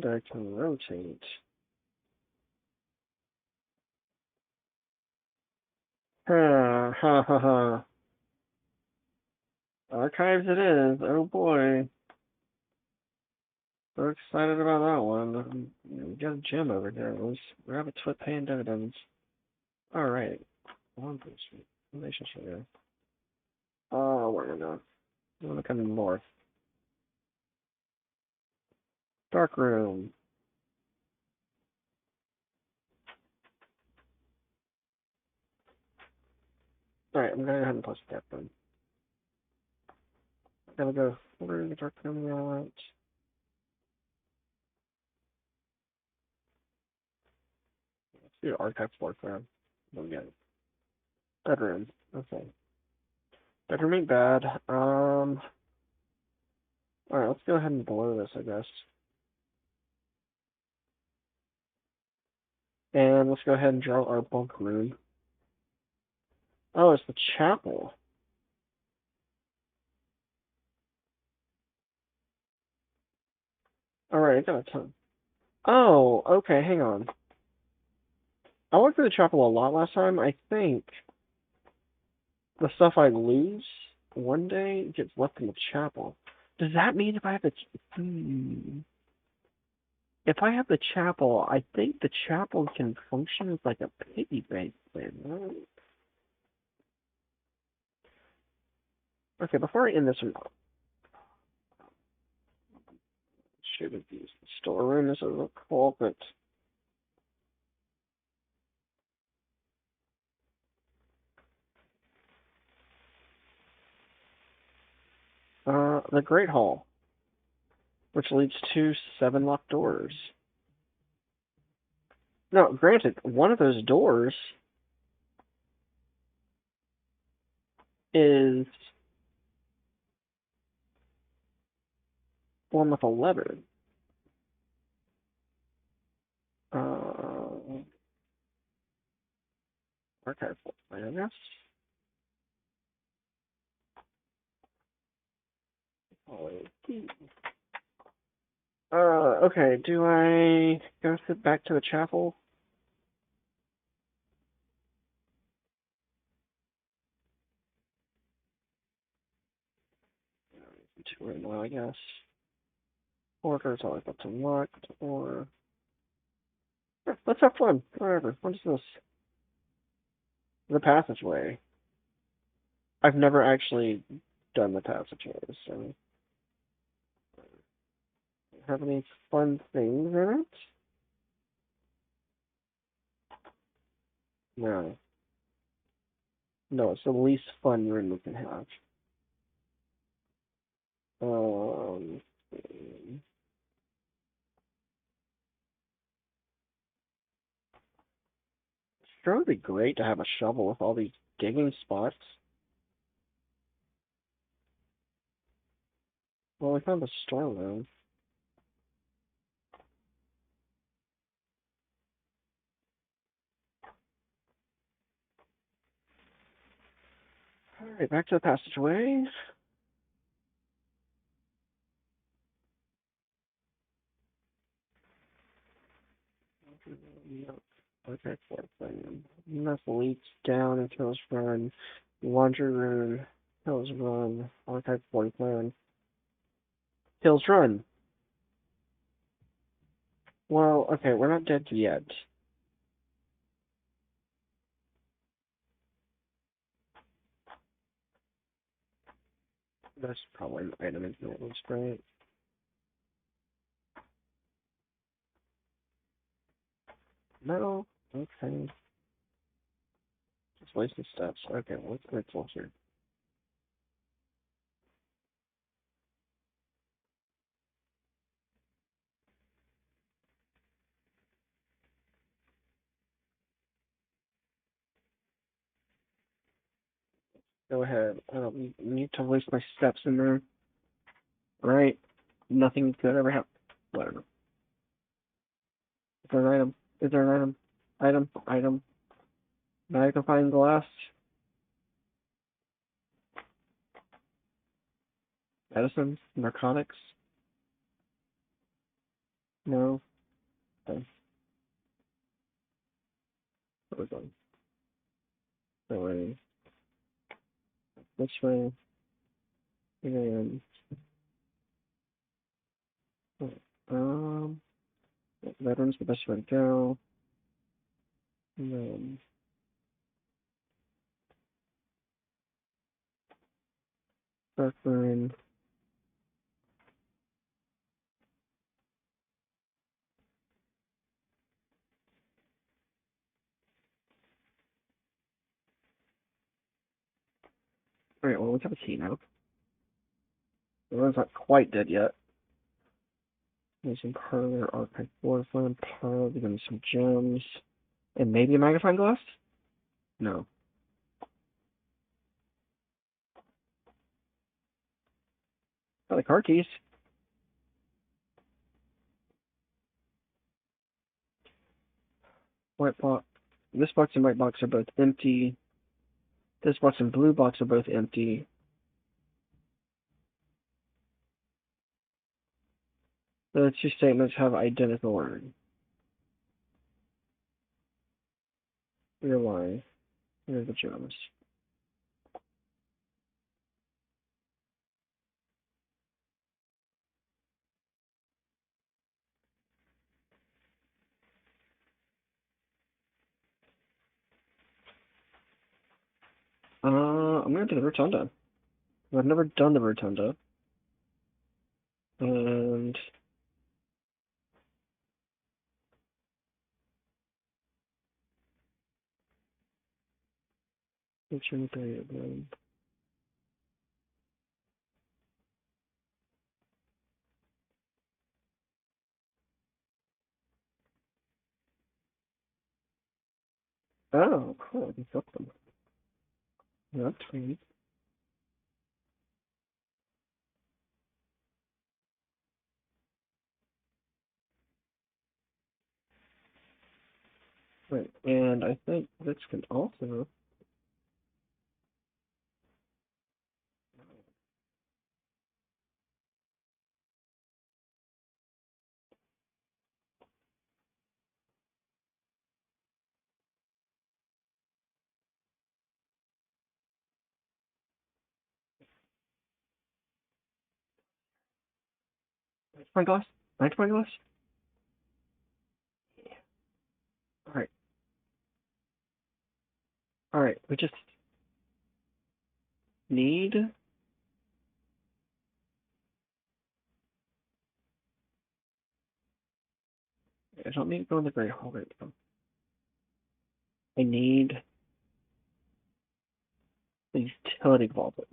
I can rotate. Ha ha ha ha. Archives it is. Oh boy. So excited about that one. We got a gym over here. Let's grab it to paying dividends. Alright. One relationship here. Oh, where are we going? We're looking north. Dark room. Alright, I'm gonna go ahead and post that then. Gotta go through the dark room route. Let's do archive floor plan. We'll get it. Bedroom. Okay. Bedroom ain't bad. Alright, let's go ahead and blow this, I guess. And let's go ahead and draw our bunk room. Oh, it's the chapel. Alright, I got a ton. Oh, okay, hang on. I went through the chapel a lot last time. I think the stuff I lose one day gets left in the chapel. Does that mean if I have the... If I have the chapel, I think the chapel can function as like a piggy bank thing. Okay, before I end this, should have used the storeroom as a culprit. The Great Hall, which leads to 7 locked doors. Now, granted, one of those doors is one with a lever. Archive, I guess. Okay, do I go back to the chapel? To right now, I guess. Orders always up to locked, or... Let's have fun. Whatever. What is this? The passageway. I've never actually done the passageway, so... Have any fun things in it? No. No, it's the least fun room we can have. It's sure would be great to have a shovel with all these digging spots. Well, we found the storeroom. Alright, back to the passageway. Okay, fourth thing. Enough leaks down and Hills Run. Laundry room. Hills Run. Archive floor plan. Hills Run. Well, okay, we're not dead yet. That's probably an item in the list, right? No? Okay. Just wasting steps. Okay, what's the next one here? Go ahead. I don't need to waste my steps in there. Right? Nothing good ever happen. Whatever. Is there an item? Is there an item? Item. Magnifying glass. Medicine. Narcotics. No. Okay. Where are we going? That way. This way. And um, veterans the best way to go. And then Darkburn. Alright, well, we have a key now. The one's not quite dead yet. There's some Parlor, Archive Warframe, Parlor, we're getting some gems. And maybe a magnifying glass? No. Oh, the car keys. White box. This box and white box are both empty. This box and blue box are both empty. The two statements have identical wording. You're lying. You're the gems. I'm gonna do the rotunda. I've never done the rotunda. And oh, cool. You got them. That's sweet. Right, and I think this can also. Magnifying glass? Magnifying glass? Yeah. Alright. Alright, we just need. I don't need to go in the Great Hall right now. I need the utility closet.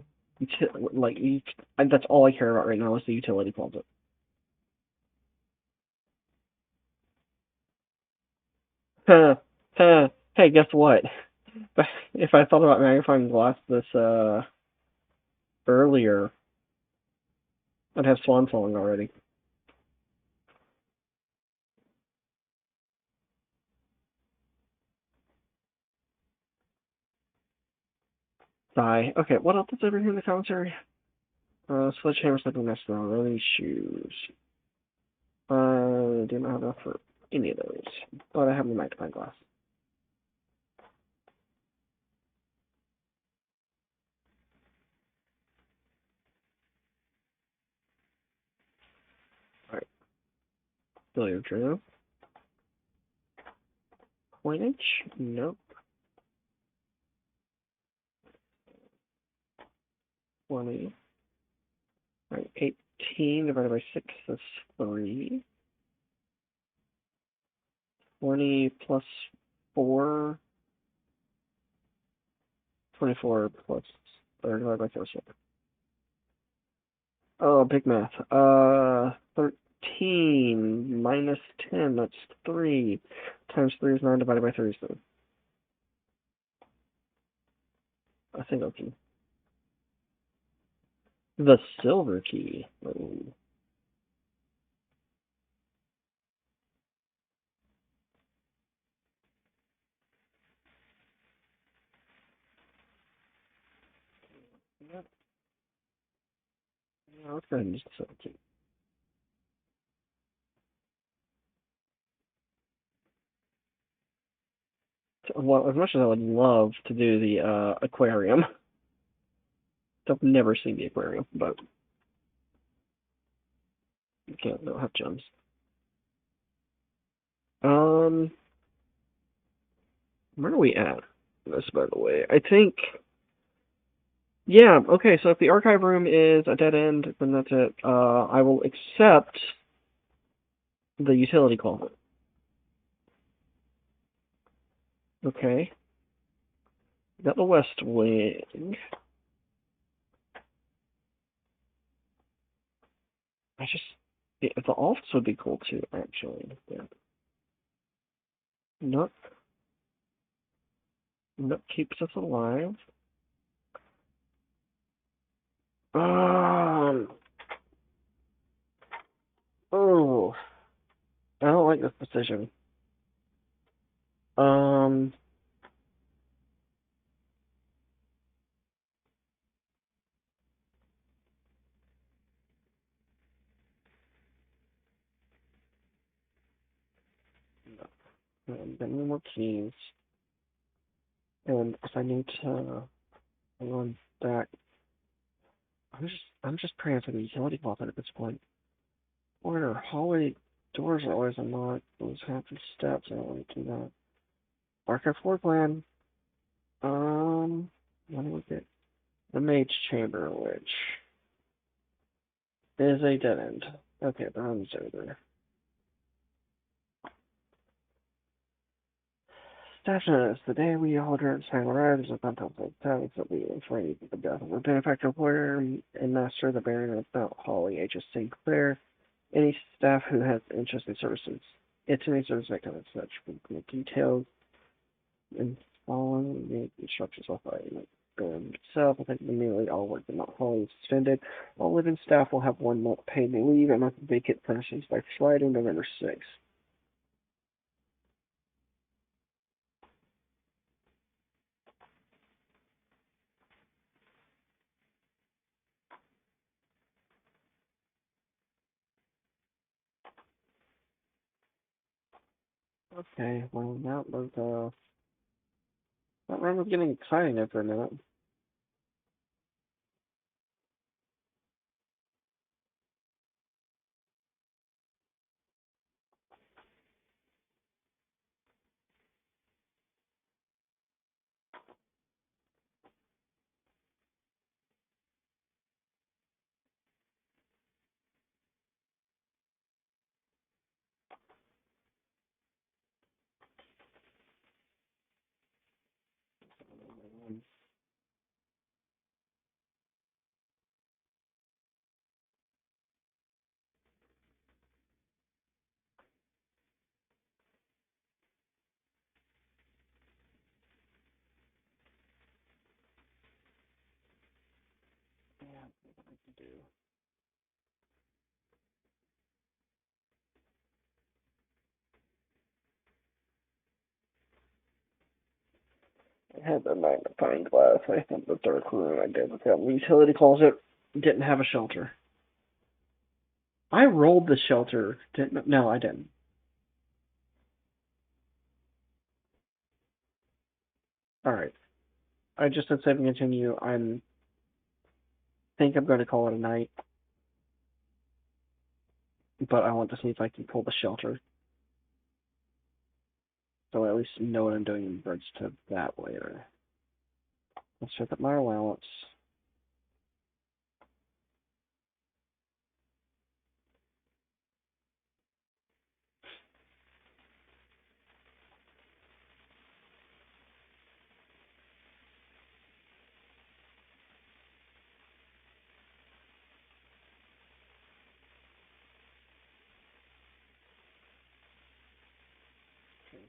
And that's all I care about right now is the utility closet. Hey, guess what? If I thought about magnifying glass this earlier, I'd have Swan Song already. Die. Okay, what else is over here in the commentary? Sledgehammer, Slipping Nest, Running Shoes. Do not have enough for any of those, but I have the magnifying glass. Alright. Billiard drill. Coinage? Nope. 20. Alright, 18 divided by 6 is 3. 20 plus 4. 24 plus, or divided by 36. Oh, big math. 13 minus 10, that's 3. Times 3 is 9 divided by 3 is 7. I think okay. The silver key. Oh. Yeah, let's go ahead and use the silver key. Well, as much as I would love to do the aquarium, I've never seen the aquarium, but you can't. They'll have gems. Um, where are we at? This, by the way, I think. Yeah. Okay. So if the archive room is a dead end, then that's it. I will accept the utility closet. Okay. Got the west wing. The alts would be cool too, actually. Yeah. Nook. Nook keeps us alive. Oh, I don't like this decision. Um, Get me more keys, and if I need to run back, I'm just praying for the utility closet at this point. Order hallway doors are always unlocked. Those happy steps. I don't want to do that. Archive floor plan. Let me look at the mage chamber, which is a dead end. Okay, the room's over. Staff notice, the day we order sign arrives, a bunch of times that we afraid of the death of a benefactor employer and master the Baron of Mount Holly, H.S. Sinclair. Any staff who has interest in services, it's any service victim and such, with details and following the instructions off by Baron himself. I think immediately all work in Mount Holly is suspended. All living staff will have 1 month paid leave and must vacate premises by Friday, November 6th. Okay, well that run was getting exciting there for a minute. I had the magnifying glass. I think the dark room I did with that utility closet didn't have a shelter. I rolled the shelter. Didn't? No, I didn't. All right. I just said save and continue. Think I'm going to call it a night, but I want to see if I can pull the shelter, so I at least know what I'm doing in regards to that later. Let's check up my allowance.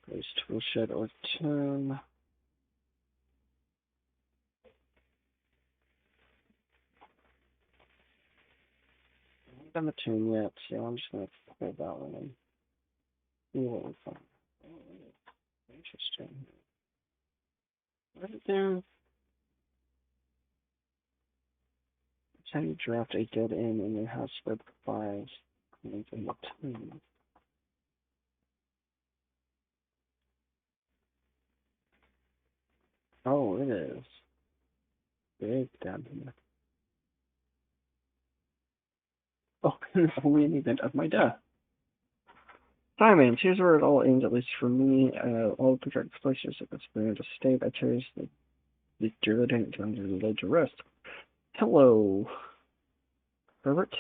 Place tool shed or tomb. I haven't done the tomb yet, so I'm just going to pull that one and see what we find. Oh, interesting. What is there? It's how you draft a dead end in your house with files in the tomb. Oh, it is. Big down here. Oh, only an event of my death. Simon, here's where it all ends, at least for me. All the projected places of this brand of state, I chose the Druid and turned to lay to rest. Hello, Herbert.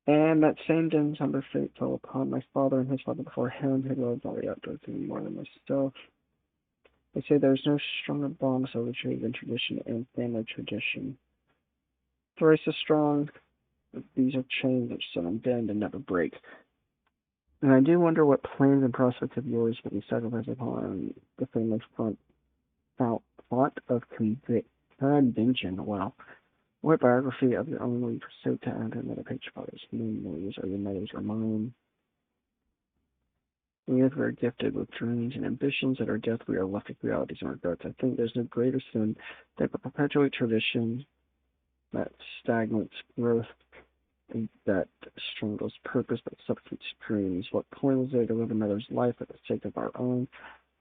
And that same day, December fate fell upon my father and his father before him, who loved all the outdoors even more than myself. They say there's no stronger bond so true than tradition and family tradition. The race is strong, but these are chains that seldom bend and never break. And I do wonder what plans and prospects of yours will be sacrificed upon the famous font of convention. Wow. What biography of your own will you pursue to add another page of father's memories, or your mother's or mine? We are gifted with dreams and ambitions. At our death, we are left with realities and regrets. I think there's no greater sin than to perpetuate tradition that stagnates growth and that strangles purpose that suffocates dreams. What point is there to live another's life for the sake of our own?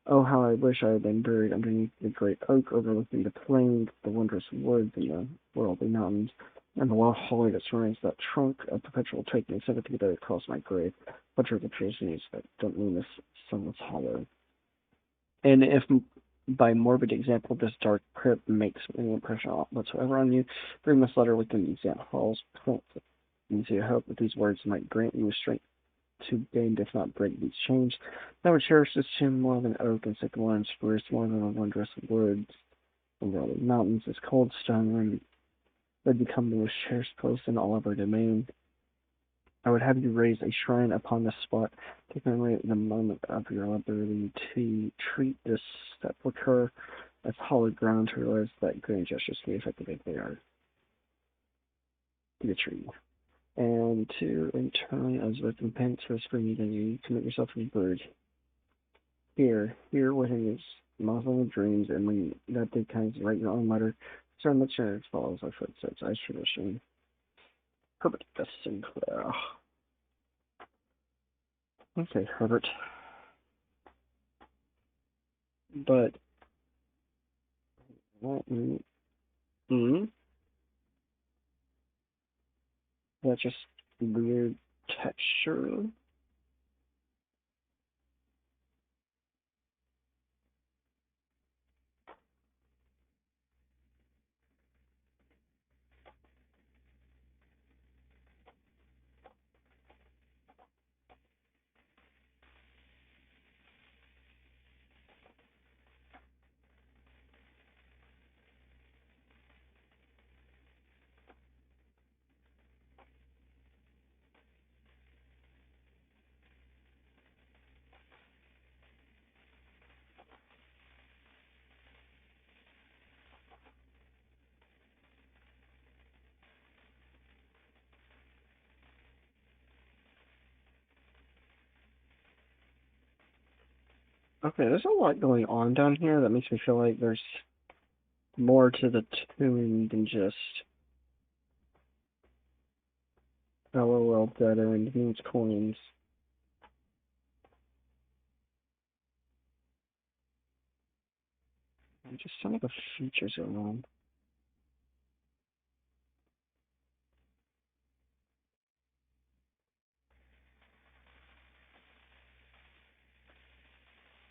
Oh, how I wish I had been buried underneath the great oak overlooking the plains, the wondrous woods, and the worldly mountains, and the wild holly that surrounds that trunk, a perpetual taking sympathy that across my grave. What are the treasures that don't mean this sunless hollow? And if by morbid example this dark crypt makes any impression whatsoever on you, bring this letter within the exam hall's plinth, and to hope that these words might grant you strength to bend, if not break, these chains. I would cherish this tomb more than oak and sycamore and spruce, more than the wondrous woods and rolling mountains. This cold stone room would become the most cherished post in all of our domain. I would have you raise a shrine upon this spot to commemorate the moment of your ability to treat this sepulchre as hallowed ground, to realize that grand gestures can be effective if they are the tree. And to internally, as with repentance for spring eating, you commit yourself to the bird. Here what his muzzling dreams, and when that day comes, write your own letter. So much as follows our footsteps, as tradition. Herbert S. Sinclair. Okay, Herbert. But that's just weird texture. Okay, there's a lot going on down here that makes me feel like there's more to the tune than just LOL dead end means coins. And just some of the features are wrong.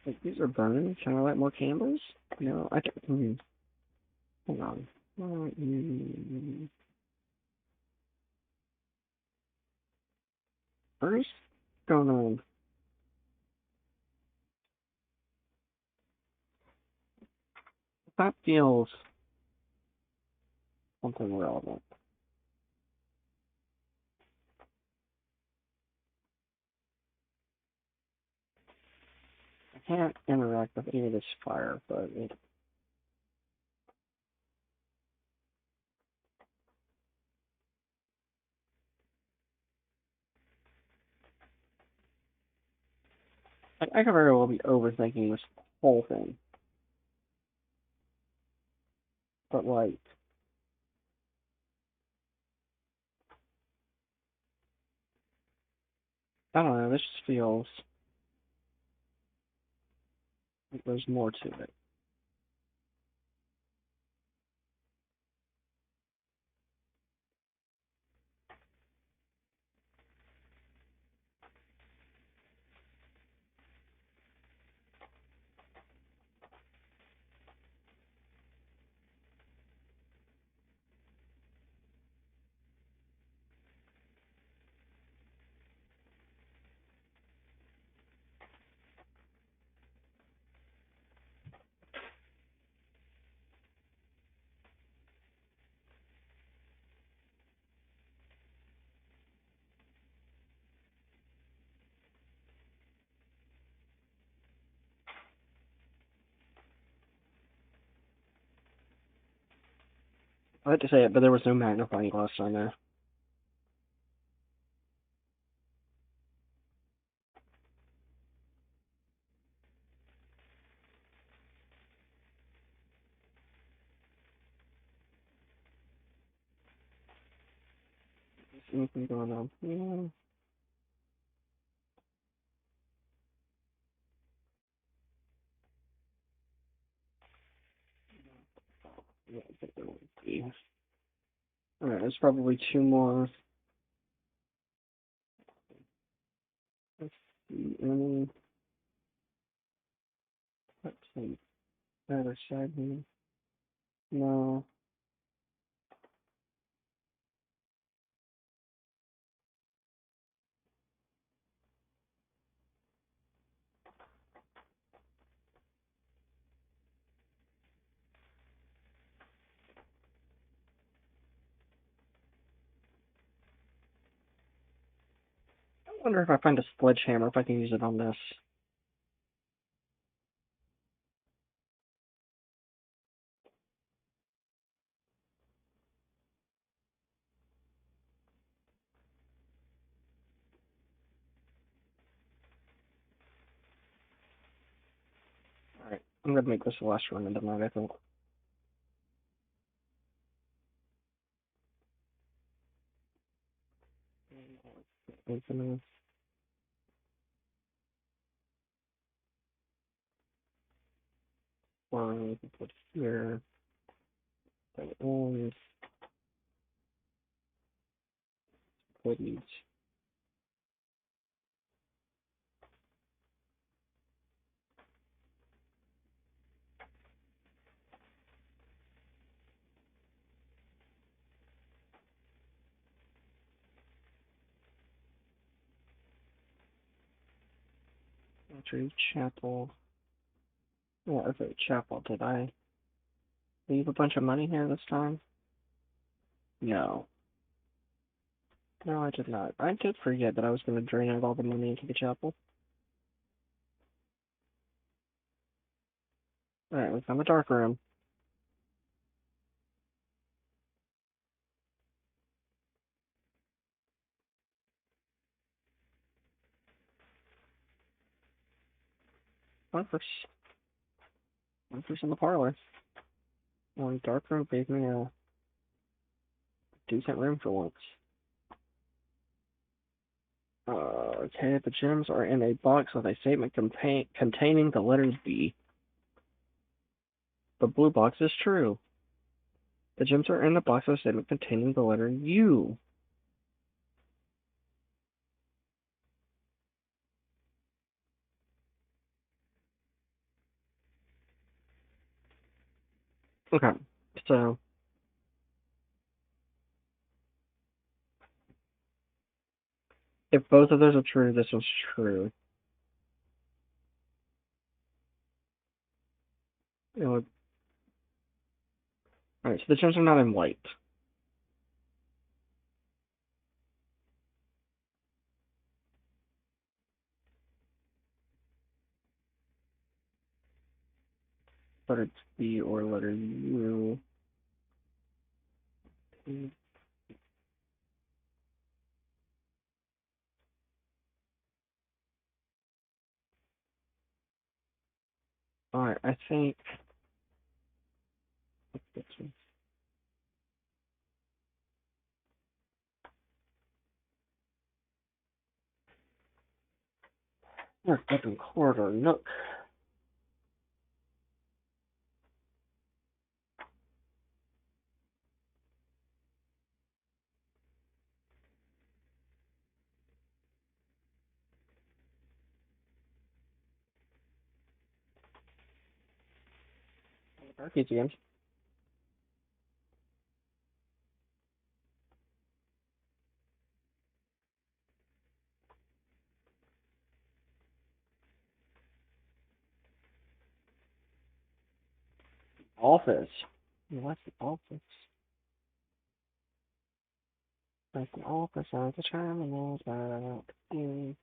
Like, these are burning. Can I light more candles? No, I can't. Hold on. What's going on? That feels something relevant. I can't interact with any of this fire, but I could very well be overthinking this whole thing. But, like, I don't know, this just feels like there's more to it. I had to say it, but there was no magnifying glass on there. Anything going on? Yeah. Yeah, I think there would be. Alright, there's probably two more. Let's see, any. Let's see. Other side here. No. I wonder if I find a sledgehammer, if I can use it on this. Alright, I'm gonna make this the last run of the night, I think. Open it. One, we can put here. Then on. Put these. Entry chapel. Yeah, okay, chapel. Did I leave a bunch of money here this time? No. No, I did not. I did forget that I was going to drain out all the money into the chapel. Alright, we found the dark room. One first in the parlor. One dark room gave me a decent room for once. Okay, the gems are in a box with a statement containing the letters B. The blue box is true. The gems are in a box with a statement containing the letter U. Okay, so if both of those are true, this one's true. Alright, so the gems are not in white. Letter B or letter U. Alright, I think this one. Second quarter, nook. Arcades again. Office. What's the office? Like the office of the terminals about you.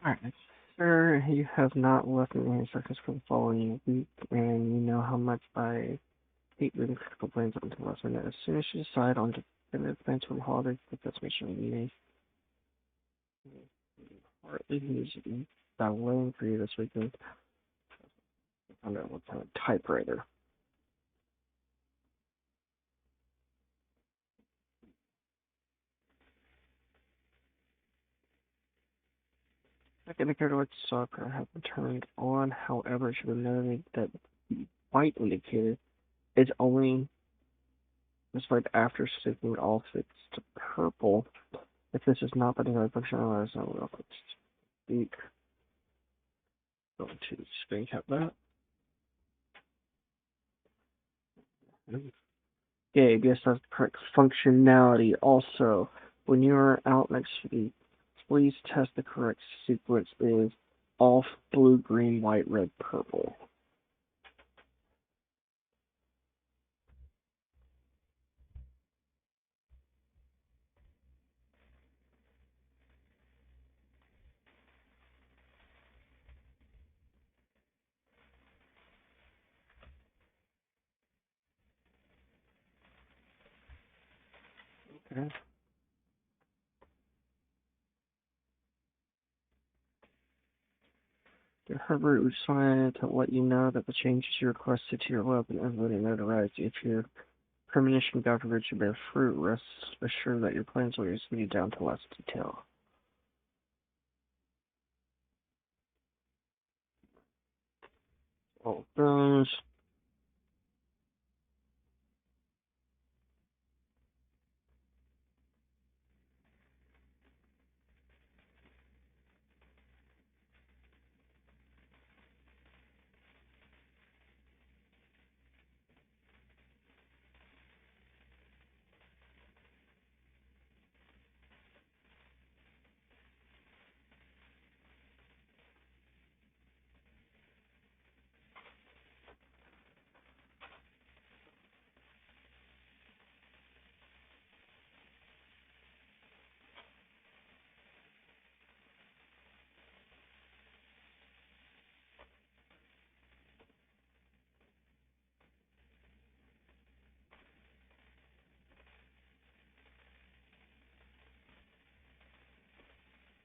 Alright, sir, you have not left me any circus for the following week, and you know how much I hate moving critical plans onto the last minute. As soon as you decide on definitive plans for the holidays, the best make sure you may partly use that loan for you this weekend. I don't know what kind of typewriter. Second indicator which soccer have been turned on, however, it should be noted that the white indicator is only displayed after sticking all six to purple. If this is not the desired function, otherwise I will speak. Going to screen cap that. Yeah, ABS has the correct functionality. Also, when you are out next week, please test the correct sequence is off, blue, green, white, red, purple. Okay. Herbert was trying to let you know that the changes you requested to your web and everybody notarized. If your premonition document should bear fruit, rest assured that your plans will be down to last detail. All those.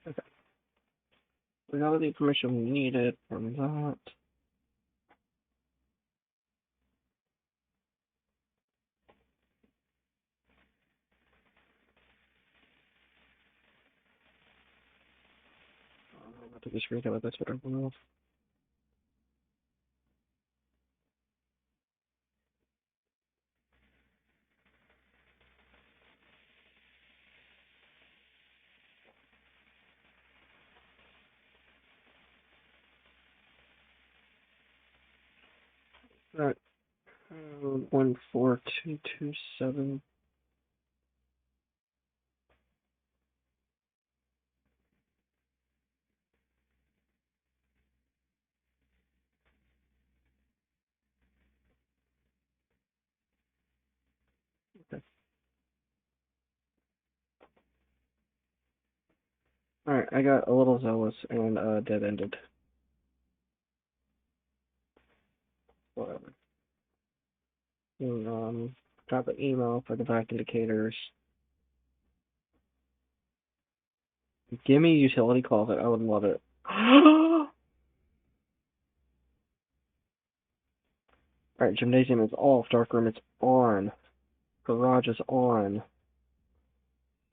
Okay. We got the information we needed from that. I'll have to just read about this, but everyone else. Right. 14227. Okay. Alright, I got a little zealous and dead-ended. Whatever. And, got the email for the back indicators. Give me a utility closet, I would love it. Alright, gymnasium is off, dark room is on. Garage is on.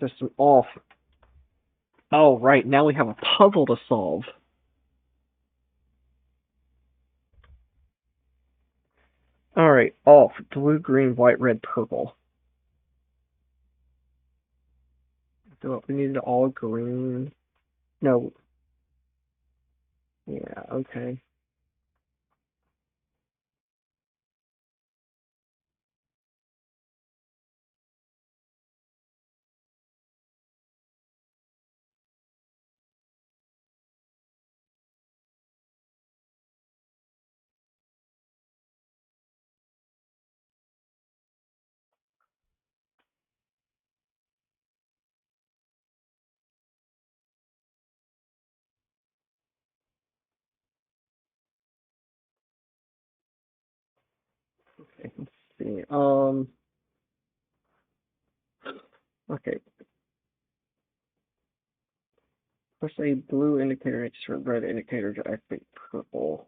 System off. Oh, right, now we have a puzzle to solve. Alright, off. Blue, green, white, red, purple. So we needed all green. No. Yeah, okay. Okay, let's see. Okay. Press a blue indicator next to a red indicator to activate purple.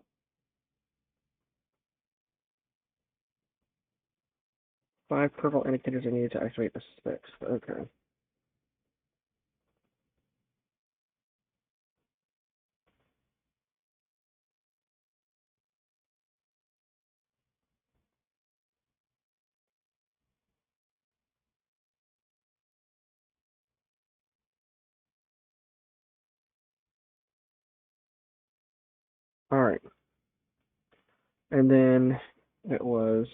5 purple indicators are needed to activate the 6th. Okay. Alright. And then it was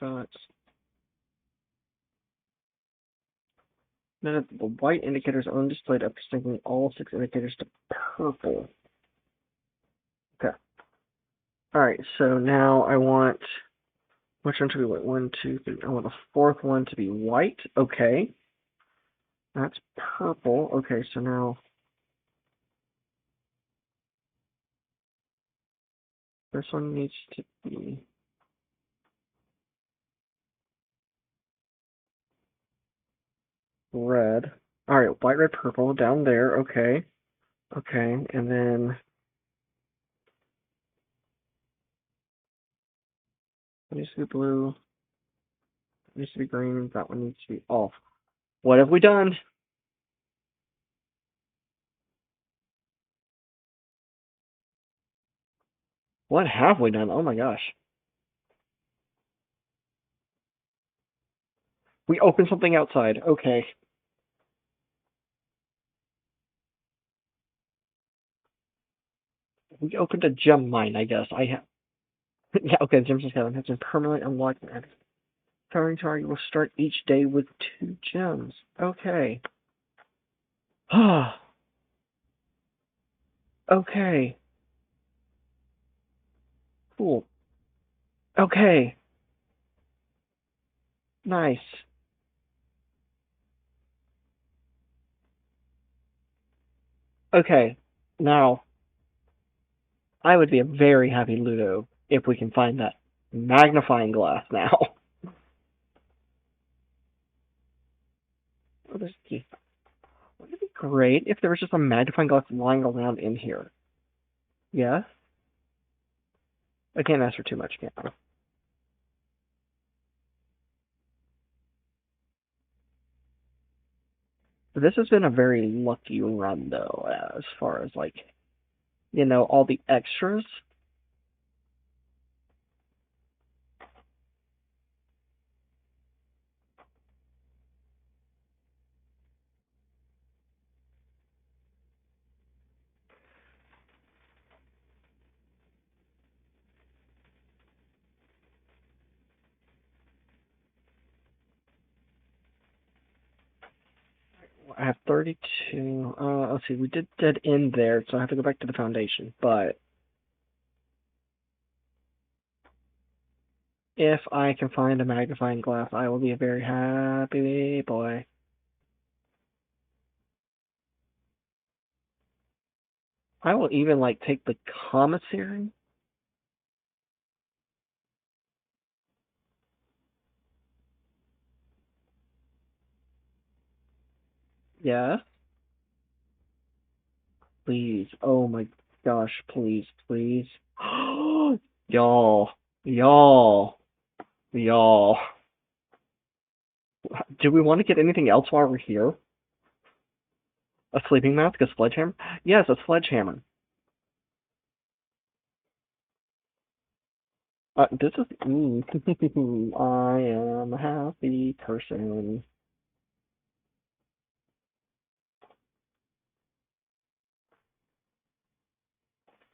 shots. Then the white indicators are undisplayed after syncing all 6 indicators to purple. Okay. Alright, so now I want which one to be white? 1, 2, 3. I want the 4th one to be white. Okay. That's purple. Okay, so now this one needs to be red. Alright, white, red, purple down there. Okay. Okay, and then it needs to be blue. It needs to be green. That one needs to be off. What have we done? What have we done? Oh my gosh. We opened something outside. Okay. We opened a gem mine, I guess. I have. Yeah, okay, the gems cabin has been permanently unlocked. Firing target will start each day with 2 gems. Okay. Okay. Cool. Okay. Nice. Okay. Now, I would be a very happy Ludo if we can find that magnifying glass now. Wouldn't it be great if there was just a magnifying glass lying around in here? Yeah? I can't ask for too much, can I? This has been a very lucky run, though, as far as, like, all the extras. I have 32. Let's see, we did dead end there, so I have to go back to the foundation. But if I can find a magnifying glass, I will be a very happy boy. I will even, like, take the commissary. Yeah? Please. Oh my gosh, please, please. Y'all. Y'all. Y'all. Do we want to get anything else while we're here? A sleeping mask? A sledgehammer? Yes, a sledgehammer. This is... I am a happy person.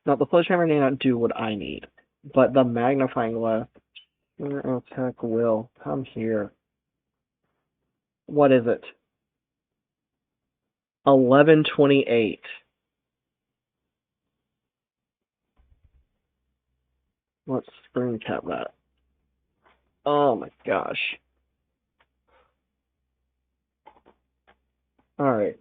Now, the sledgehammer may not do what I need, but the magnifying glass... Oh, heck, Will. Come here. What is it? 1128. Let's screen cap that. Oh my gosh. Alright.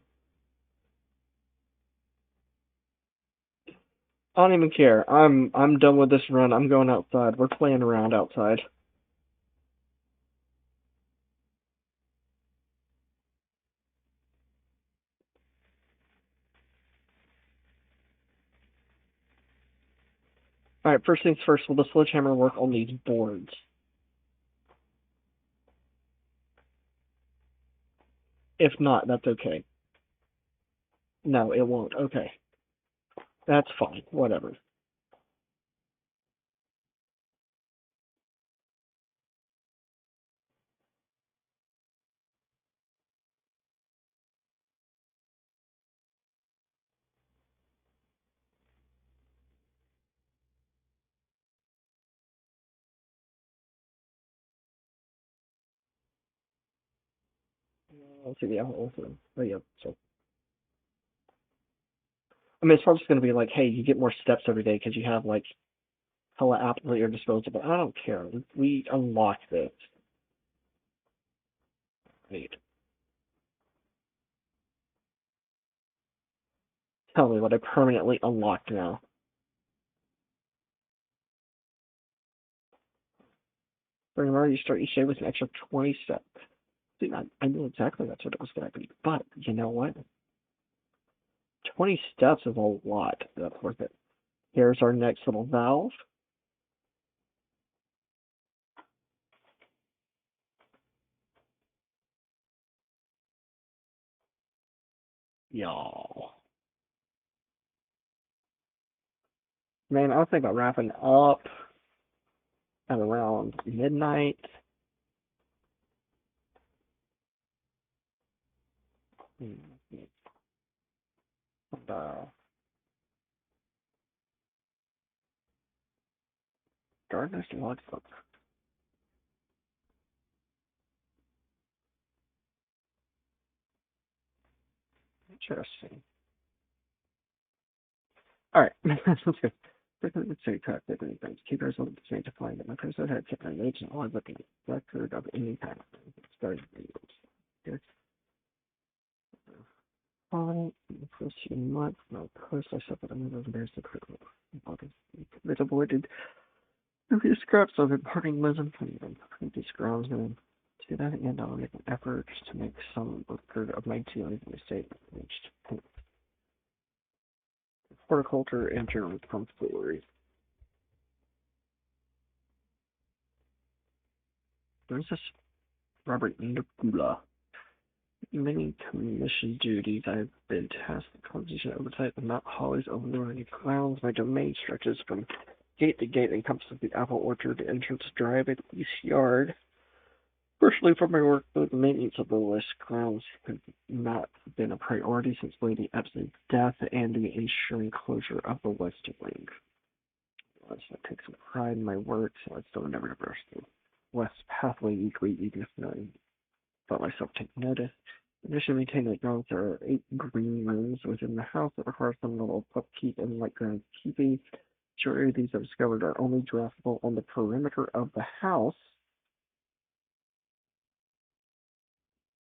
I don't even care. I'm done with this run. I'm going outside. We're playing around outside. Alright, first things first, will the sledgehammer work on these boards? If not, that's okay. No, it won't. Okay. That's fine. Whatever. Let's see the outlet. Oh, yeah. So, I mean, it's probably just going to be like, hey, you get more steps every day because you have, like, hella apples at your disposal, but I don't care. We unlocked this. Wait. Tell me what I permanently unlocked now. Remember, you start each day with an extra 20 steps. See, I knew exactly that's what it was going to be, but you know what? 20 steps is a lot. That's worth it. Here's our next little valve. Y'all. Man, I was thinking about wrapping up at around midnight. Uh, Gardener's Logbook. Interesting. Alright, let's go. Let's say track that many things. Keep ourselves the same to find that my person had kept my notes and all I'm looking at record of any kind of starting videos. Good. On the first few months, my post I suffered another embarrassing critical. It avoided previous scraps of imparting wisdom from even previous groundsmen. To that end, I'll make an effort to make some record of my dealings in the state reached. Horticulture entered from foolery. There's this Robert Ndukula. Many commission duties I have been tasked with composition oversight of Mount Holly's overlooking grounds. My domain stretches from gate to gate, encompasses the apple orchard, entrance drive, and east yard. Personally, for my work, the maintenance of the west grounds have not been a priority since Lady Epson's death and the ensuring closure of the west wing. I take some pride in my work, so I still never reversed the west pathway equally, even if I felt myself take notice. In addition to maintaining the grounds, there are 8 green rooms within the house that require some level of upkeep and light groundskeeping. Majority of these I've discovered are only draftable on the perimeter of the house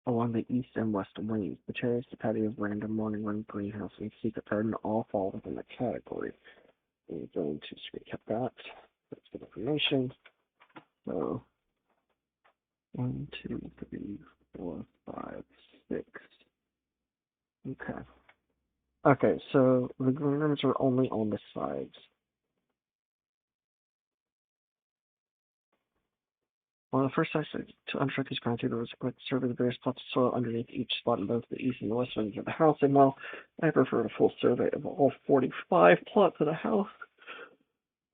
along the east and west wings. The terrace, the patio, veranda, morning room, greenhouse, and secret garden all fall within the category. I'm going to screencap that. That's good information. So, 1, 2, 3, 4, 5, 6. Okay. Okay, so the green rooms are only on the sides. One of the first sites to unstruck these ground was a quick survey of the various plots of soil underneath each spot in both the east and the west wings of the house, and while I preferred a full survey of all 45 plots of the house,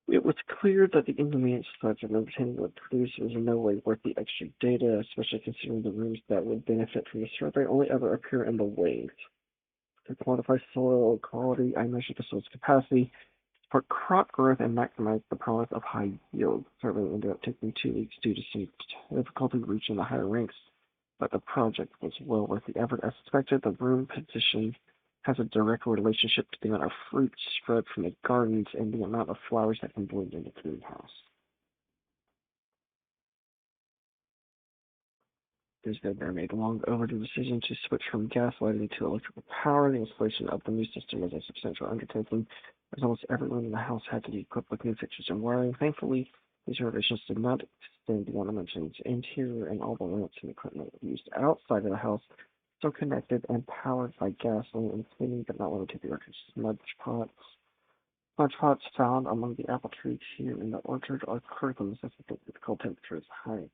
it was clear that the inconvenience such of obtaining would produce was in no way worth the extra data, especially considering the rooms that would benefit from the survey only ever appear in the wings. To quantify soil quality, I measured the soil's capacity for crop growth and maximize the promise of high yield. Survey ended up taking 2 weeks due to some difficulty reaching the higher ranks, but the project was well worth the effort. As expected, the room position has a direct relationship to the amount of fruit spread from the gardens and the amount of flowers that can bloom in the greenhouse. They made a long overdue decision to switch from gas lighting to electrical power. The installation of the new system was a substantial undertaking, as almost everyone in the house had to be equipped with new fixtures and wiring. Thankfully, these renovations did not extend beyond the mentioned interior, and all the lamps and equipment used outside of the house still connected and powered by gasoline, including but not limited to the electric smudge pots. Smudge pots found among the apple trees here in the orchard are critical necessity with cold temperatures high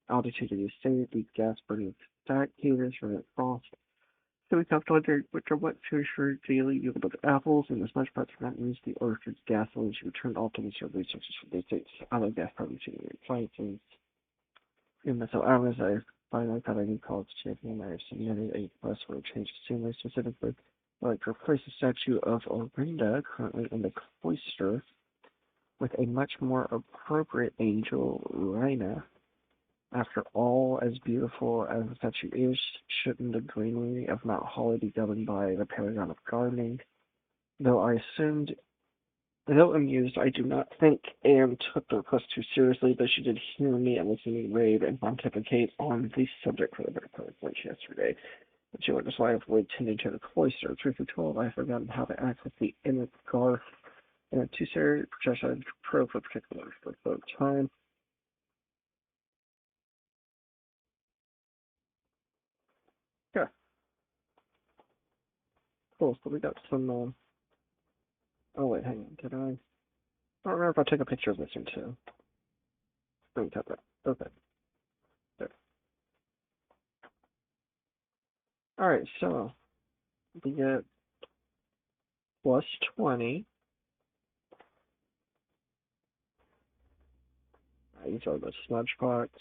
altitude of the estate. These gas burning stack heaters from frost. So we kept wondering which are what to ensure daily yield of apples, and as much parts for that means the orchard's gasoline should be turned off to ensure resources for the estate's other gas producing appliances. And so as I finally got a new college champion, I submitted a request for a change of scenery. Specifically, I'd like to replace the statue of Orinda, currently in the cloister, with a much more appropriate angel, Rhina. After all, as beautiful as the statue is, shouldn't the greenery of Mount Holly be governed by the paragon of gardening? Though amused, I do not think Anne took the request too seriously, though she did hear me and listen to me rave and pontificate on the subject for the better part of lunch yesterday. But she wonders why I avoid tending to the cloister. Truth be told, I have forgotten how to access the inner garth in a two-series projection probe for particular for the time. Yeah, cool. So we got some, oh wait, hang on, did I? I don't remember if I took a picture of this one too. Don't tap that. Okay. There. Alright, so we get plus 20. These are the smudge pots.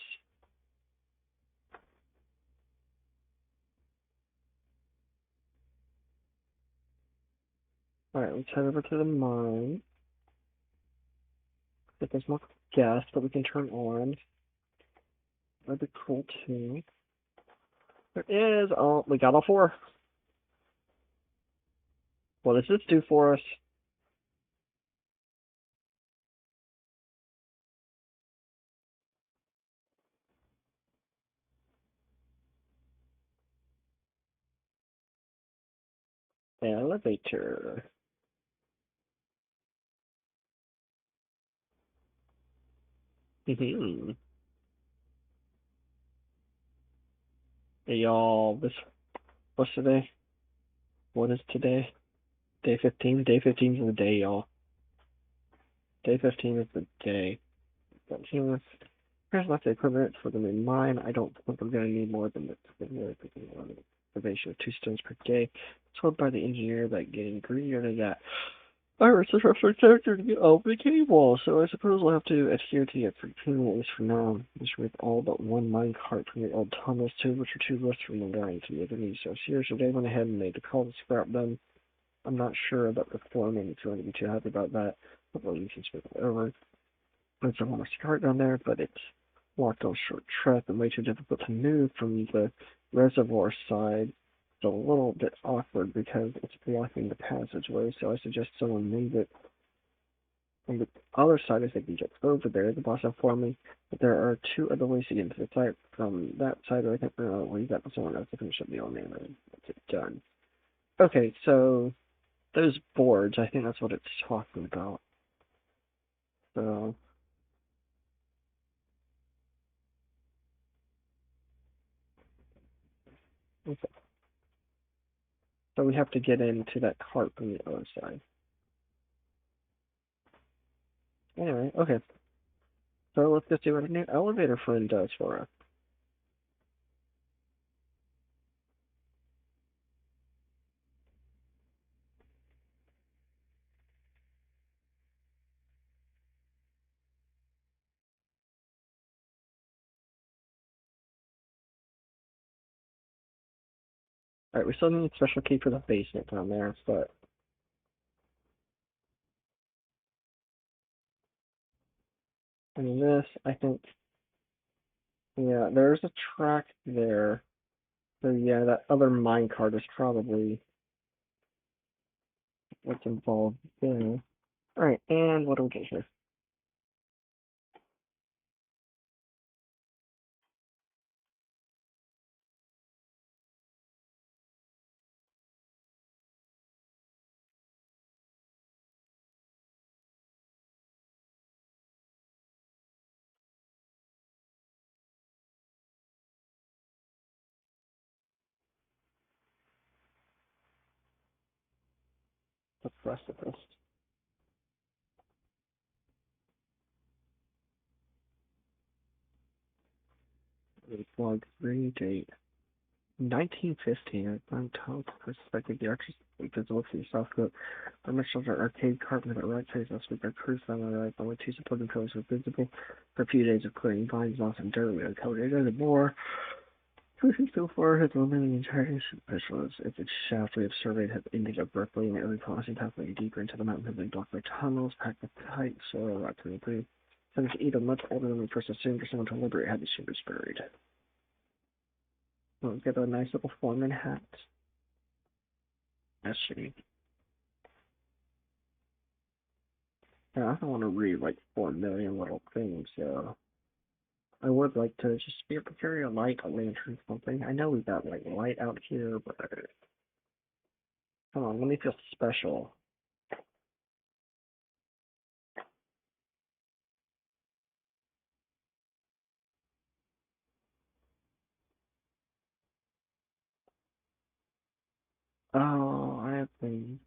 Alright, let's head over to the mine. If there's more gas that we can turn on. That'd be cool too. There is, oh, we got all four. What does this do for us? Elevator. Hey y'all, what's today? What is today? Day 15? Day 15 is the day, y'all. Day 15 is the day. Here's lots of equipment for the main mine. I don't think I'm going to need more than the ratio of 2 stones per day. Told by the engineer that getting greedier than that hurts the character to get over the cave wall, so I suppose I'll have to adhere to it for cleaning at least for now. This with all but one mine cart from the old tunnels too, which are too loose from the line to the other knee. So here, so they went ahead and made the call to scrap them. I'm not sure about the foreman if you want to be too happy about that. Hopefully you can switch it over. There's a lot of cart down there, but it's walked on short track and way too difficult to move from the reservoir side. It's a little bit awkward because it's blocking the passageway, so I suggest someone move it on the other side if they can get over there. The boss informed me that there are 2 other ways to get into the site from that side, or I think we'll leave that to someone else to finish up the old name and that's it done. Okay, so those boards, I think that's what it's talking about. So okay. So we have to get into that cart from the other side. Anyway, okay. So let's just see what a new elevator friend does for us. Alright, we still need a special key for the basement down there, but I mean this, I think, yeah, there's a track there. So yeah, that other minecart is probably what's involved there. Alright, and what do we get here? rest of this. Log 3 date 1915. I'm told suspected the archers visible to the south coast. The Mitchells are arcade carpet at right face last week. Our crews found the right, only 2 supporting pillars were visible for a few days of clearing vines, moss, and dirt. We uncovered it and more. Pushing so far has eliminated the entirety of specialists. If its shaft we have surveyed has ended abruptly and every crossing pathway deeper into the mountain has been blocked by tunnels packed with tight soil, rock, and debris. Since either much older than we first assumed or someone to liberate had these chambers buried. We'll get a nice little foreman hat. That's shitty. Yeah, I don't want to read like 4 million little things, so I would like to just be able to carry a light, a lantern, something. I know we've got like light out here, but come on, let me feel special. Oh, I have things.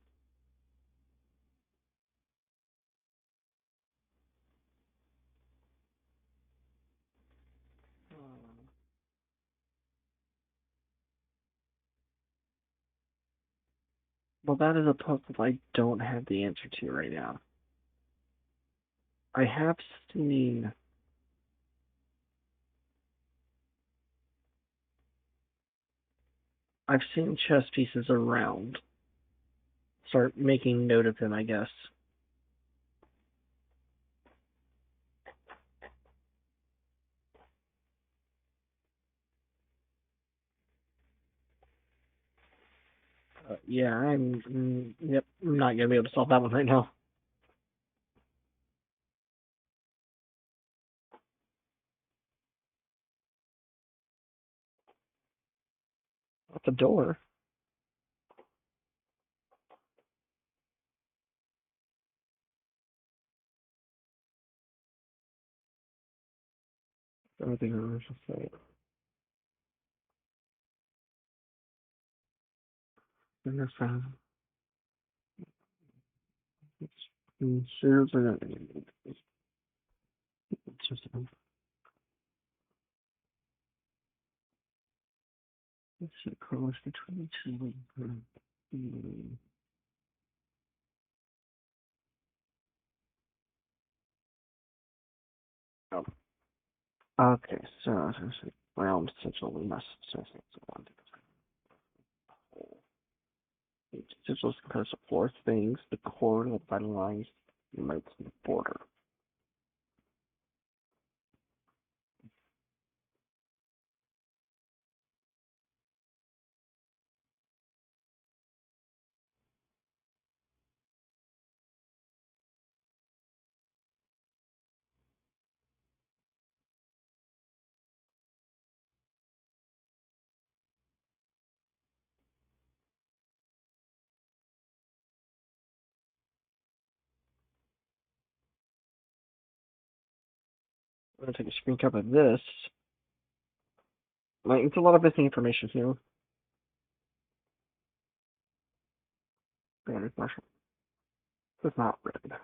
Well, that is a puzzle I don't have the answer to right now. I have seen. I've seen chess pieces around. Start making note of them, I guess. Yeah, yep, I'm not gonna be able to solve that one right now. At the door. Everything I was just saying. And that's shares are it's just let's see, cross between two. Oh. Okay, so round sigil must sigils composed of 4 things: the core, the vital lines, the moats, and the border. I'm gonna take a screen cap of this. Like, it's a lot of missing information here. Banner Marshall. It's not red.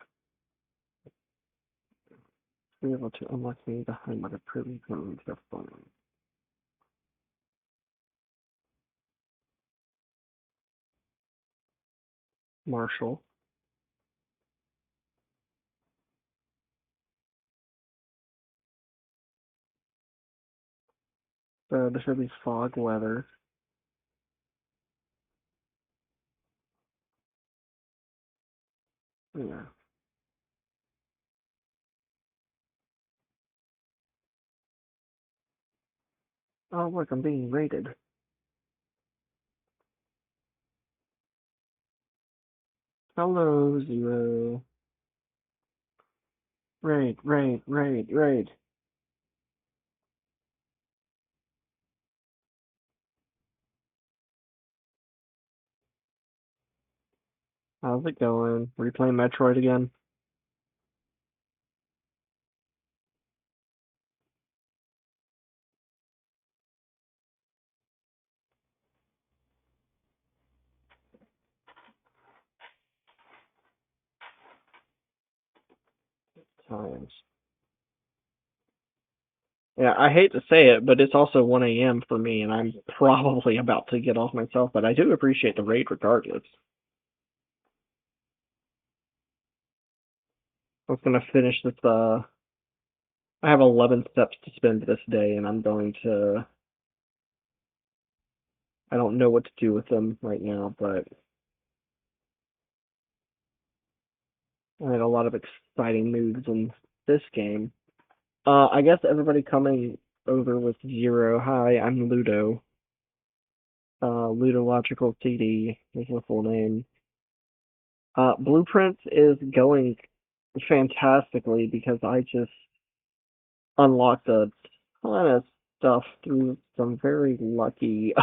Be able to unlock me behind my privy coming to the phone. Marshall. This should be fog weather. Yeah. Oh, look, I'm being rated. Hello, Zero. Raid. How's it going? Are you playing Metroid again? times. Yeah, I hate to say it, but it's also 1 a.m. for me, and I'm probably about to get off myself, but I do appreciate the raid regardless. I was gonna finish this, I have 11 steps to spend this day, and I'm going to, I don't know what to do with them right now, but I had a lot of exciting moves in this game. I guess everybody coming over with Zero. Hi, I'm Ludo. LudologicalCD is the full name. Blueprints is going fantastically because I just unlocked a ton of stuff through some very lucky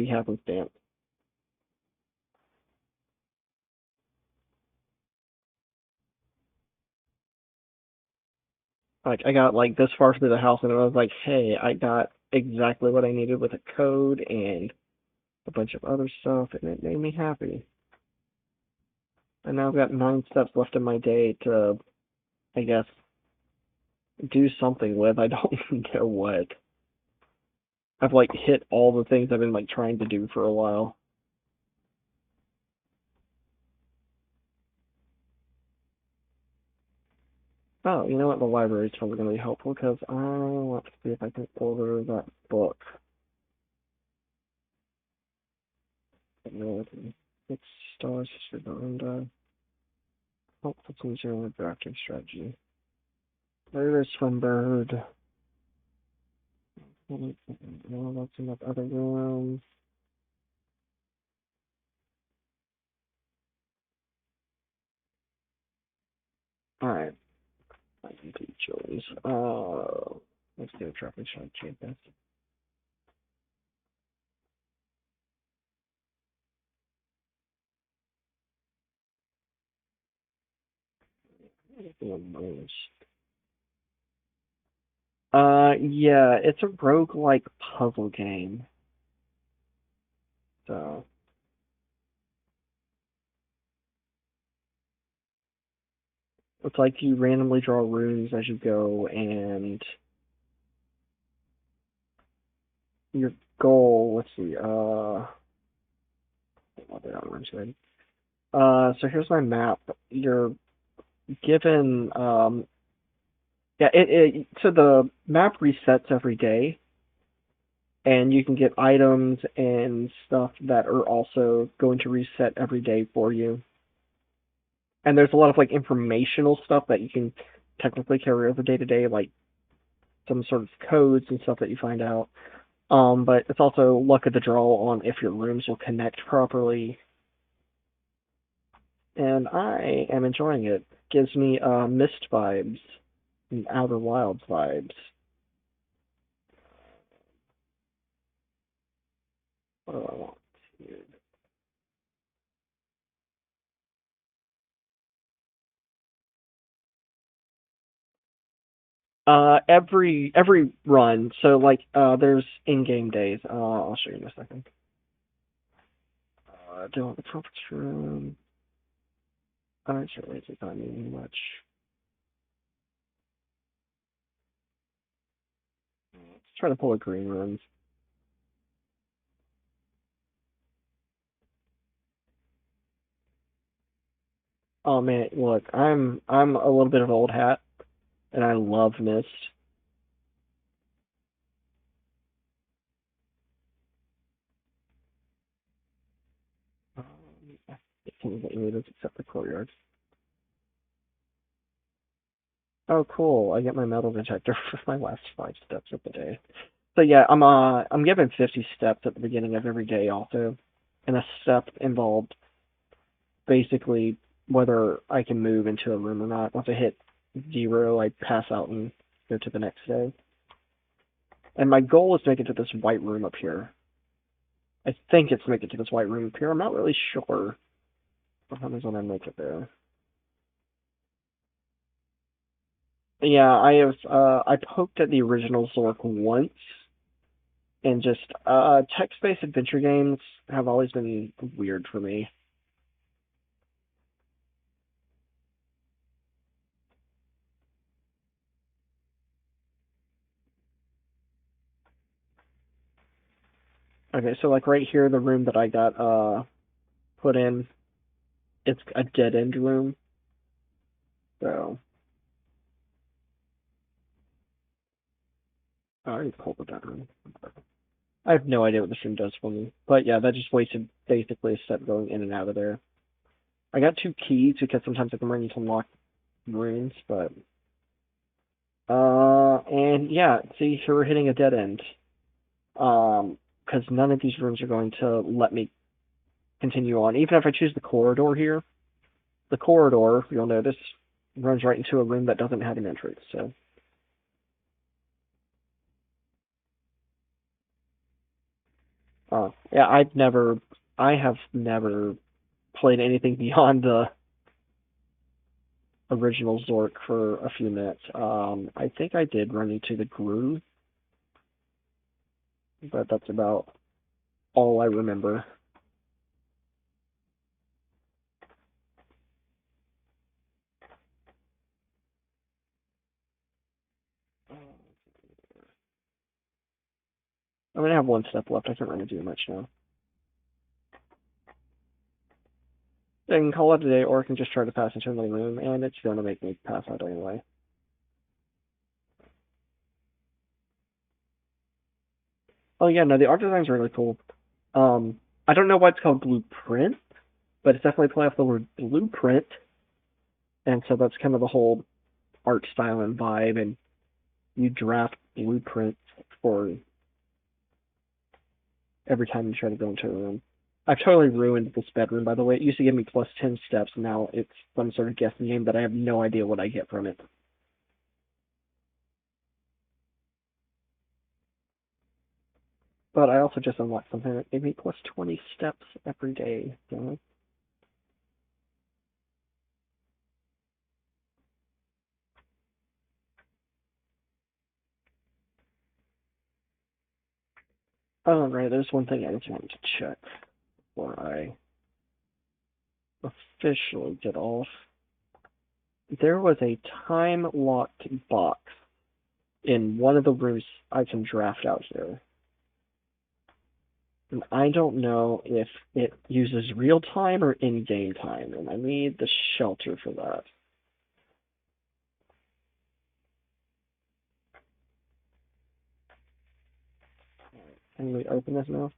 happenstance. Like I got like this far through the house and I was like, hey, I got exactly what I needed with a code and a bunch of other stuff, and it made me happy. And now I've got 9 steps left in my day to, I guess, do something with. I don't know what. I've like hit all the things I've been like trying to do for a while. Oh, you know what? The library is probably going to be helpful because I want to see if I can order that book. Six stars for the oh, that's easier in the drafting strategy. There's Swinbird. Oh, that's in that other room. Alright. I can do Joey's. Let's do a drafting strategy, I guess. Yeah, it's a roguelike puzzle game. So, it's like you randomly draw runes as you go, and your goal, let's see, so here's my map. You're given, yeah, so the map resets every day, and you can get items and stuff that are also going to reset every day for you. And there's a lot of like informational stuff that you can technically carry over day to day, like some sort of codes and stuff that you find out. But it's also luck of the draw on if your rooms will connect properly. And I am enjoying it. Gives me Mist vibes and Outer Wilds vibes. What do I want here? Every run. So like there's in-game days. I'll show you in a second. Do you want the conference room? Actually, it's not meaning much. Let's try to pull a green run. Oh man, look, I'm a little bit of an old hat, and I love Mist. It seems that you need to accept the courtyard. Oh, cool! I get my metal detector for my last 5 steps of the day. So yeah, I'm given 50 steps at the beginning of every day also, and a step involved basically whether I can move into a room or not. Once I hit 0, I pass out and go to the next day. And my goal is to make it to this white room up here. I think it's to make it to this white room up here. I'm not really sure. What happens when I make it there? Yeah, I poked at the original Zork once, and just text-based adventure games have always been weird for me. Okay, so like right here, the room that I got put in, it's a dead end room. So I already pulled the dead room. I have no idea what this room does for me. But yeah, that just wasted basically a step going in and out of there. I got 2 keys because sometimes I can bring you to unlock rooms, but and yeah, see, here we're hitting a dead end. Because none of these rooms are going to let me continue on. Even if I choose the corridor here, the corridor, you'll notice, runs right into a room that doesn't have an entrance. So, yeah, I have never played anything beyond the original Zork for a few minutes. I think I did run into the groove, but that's about all I remember. I'm gonna have 1 step left. I can't really do much now. I can call it a day, or I can just try to pass into another room, and it's gonna make me pass out anyway. Oh yeah, no, the art design's really cool. I don't know why it's called Blueprint, but it's definitely play off the word blueprint, and so that's kind of the whole art style and vibe. And you draft blueprints for every time you try to go into a room. I've totally ruined this bedroom, by the way. It used to give me plus 10 steps, and now it's some sort of guessing game that I have no idea what I get from it. But I also just unlocked something that gave me plus 20 steps every day. So. Oh, right, there's one thing I just wanted to check before I officially get off. There was a time-locked box in one of the rooms I can draft out here. And I don't know if it uses real time or in-game time, and I need the shelter for that. Can we open this now?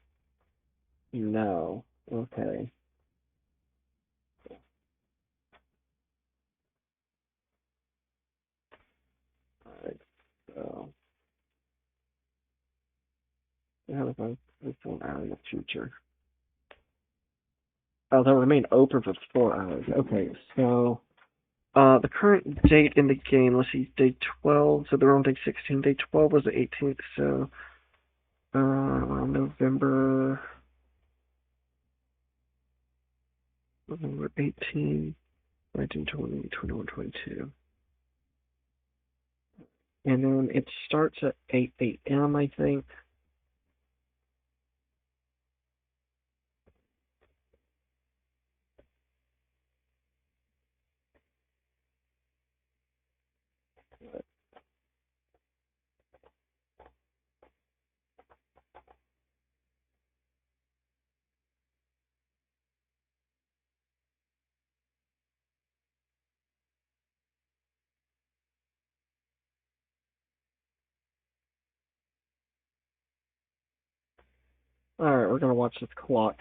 No. Okay. Alright, so how about this one out in the future? Oh, they'll remain open for 4 hours. Okay, so the current date in the game, let's see, day 12, so they're on day 16. Day 12 was the 18th, so November 18, 19, 20, 21, 22. And then it starts at 8 a.m., I think. Alright, we're gonna watch this clock.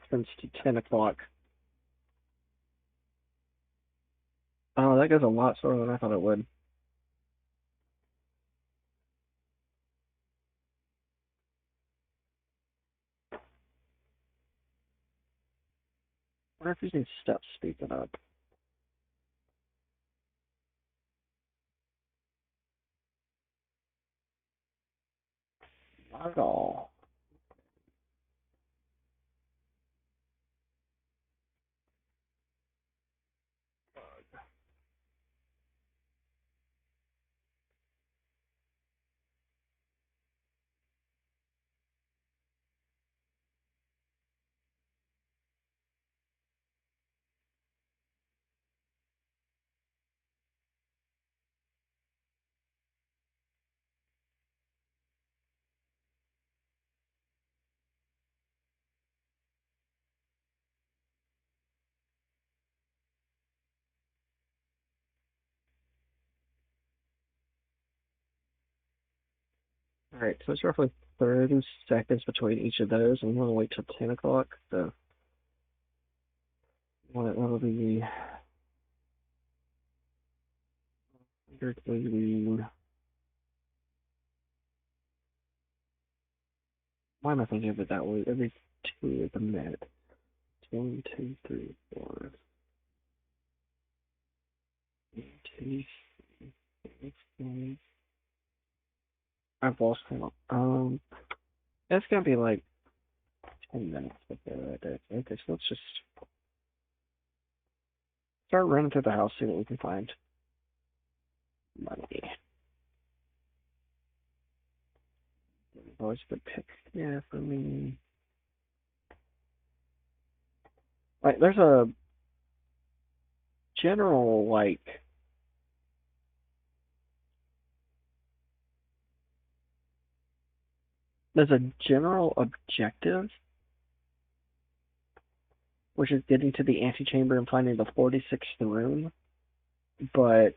Since 10 o'clock. Oh, that goes a lot slower than I thought it would. I wonder if using steps speed it up. Not at all. Alright, so it's roughly 30 seconds between each of those. I'm going to wait till 10 o'clock. So, that'll be 180. Why am I thinking of it that way? Every 2 is a minute. 1, 2, 3, 4. 1, 2, 3, 4. I've lost count. It's gonna be like 10 minutes right there. Okay, so let's just start running through the house, see what we can find. Money. Always a good pick. Yeah, for me. Like, there's a general, like, there's a general objective, which is getting to the antechamber and finding the 46th room, but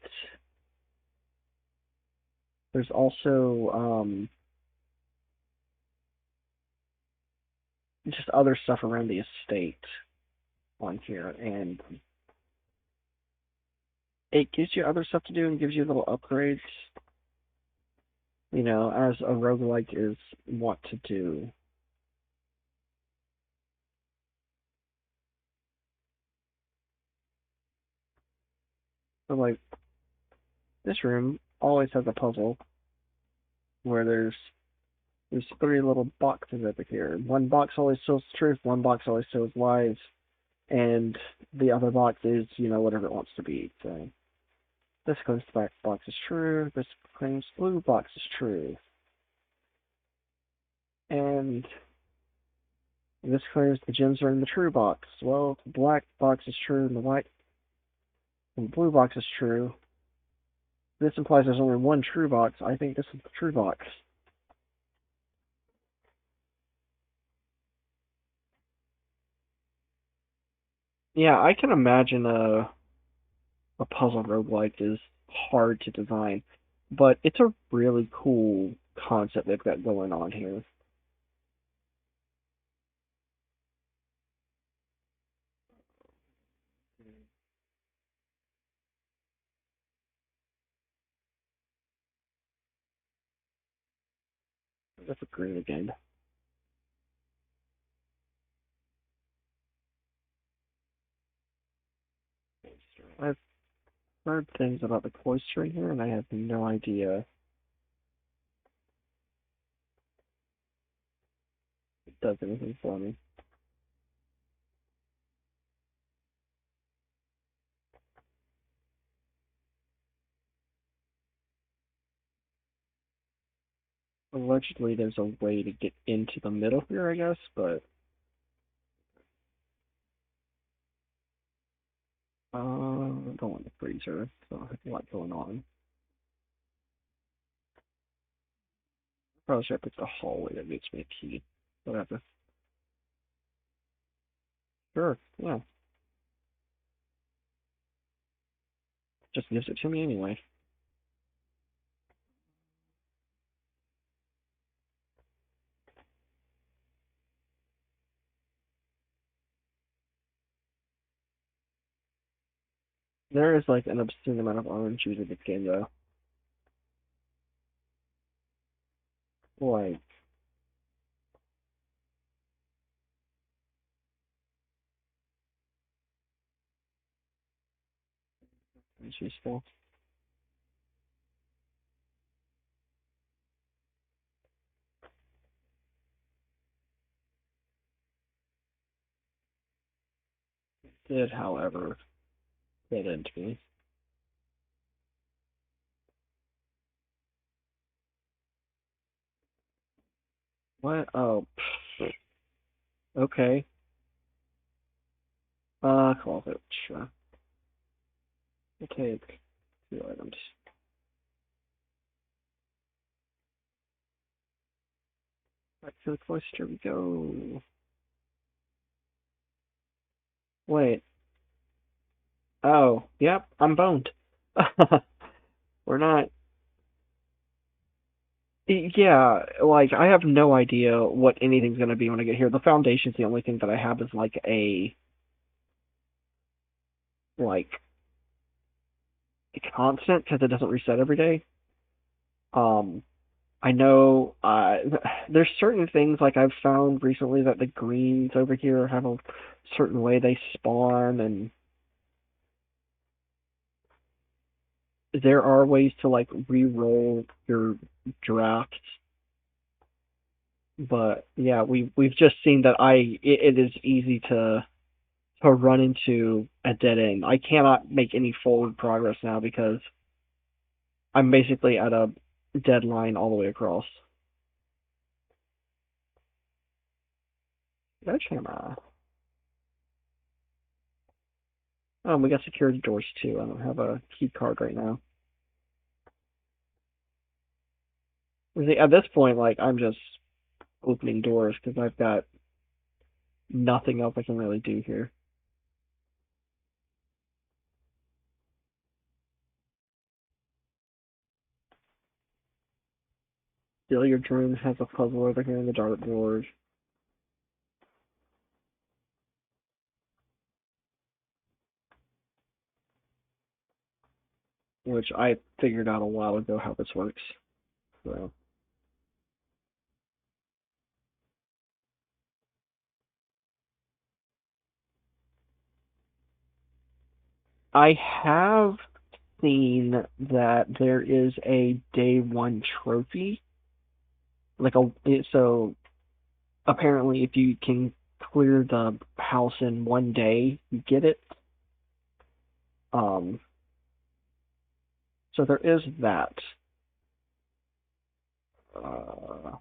there's also, just other stuff around the estate on here, and it gives you other stuff to do and gives you little upgrades, you know, as a roguelike is what to do. So, like, this room always has a puzzle where there's 3 little boxes over here. One box always shows truth, one box always shows lies, and the other box is, you know, whatever it wants to be. So this claims the black box is true, this claims blue box is true. And this claims the gems are in the true box. Well, the black box is true and the white and the blue box is true. This implies there's only one true box. I think this is the true box. Yeah, I can imagine a puzzle roguelike is hard to design, but it's a really cool concept they've got going on here. That's a green again. I've heard things about the cloistering here, and I have no idea if it does anything for me. Allegedly, there's a way to get into the middle here, I guess, but I don't want the freezer, so I have a lot going on. Probably should pick the hallway that gives me a key. Whatever. Sure, yeah. Just gives it to me anyway. There is like an obscene amount of orange juice in this game, though. Like, it's useful. Did, however, get into me. What? Oh, okay. Call it. Sure. We'll take 2 items. Back to the cloister we go. Wait. Oh, yep, I'm boned. We're not. Yeah, like I have no idea what anything's gonna be when I get here. The foundation's the only thing that I have is like like a constant because it doesn't reset every day. Um, I know there's certain things like I've found recently that the greens over here have a certain way they spawn, and there are ways to like re-roll your drafts. But yeah, we've just seen that it is easy to run into a dead end. I cannot make any forward progress now because I'm basically at a deadline all the way across. That camera. We got security doors too. I don't have a key card right now. See, at this point, like I'm just opening doors because I've got nothing else I can really do here. Still, your drone has a puzzle over here in the dartboard, which I figured out a while ago how this works. So I have seen that there is a day one trophy. So apparently if you can clear the house in one day, you get it. Um, so there is that. Uh,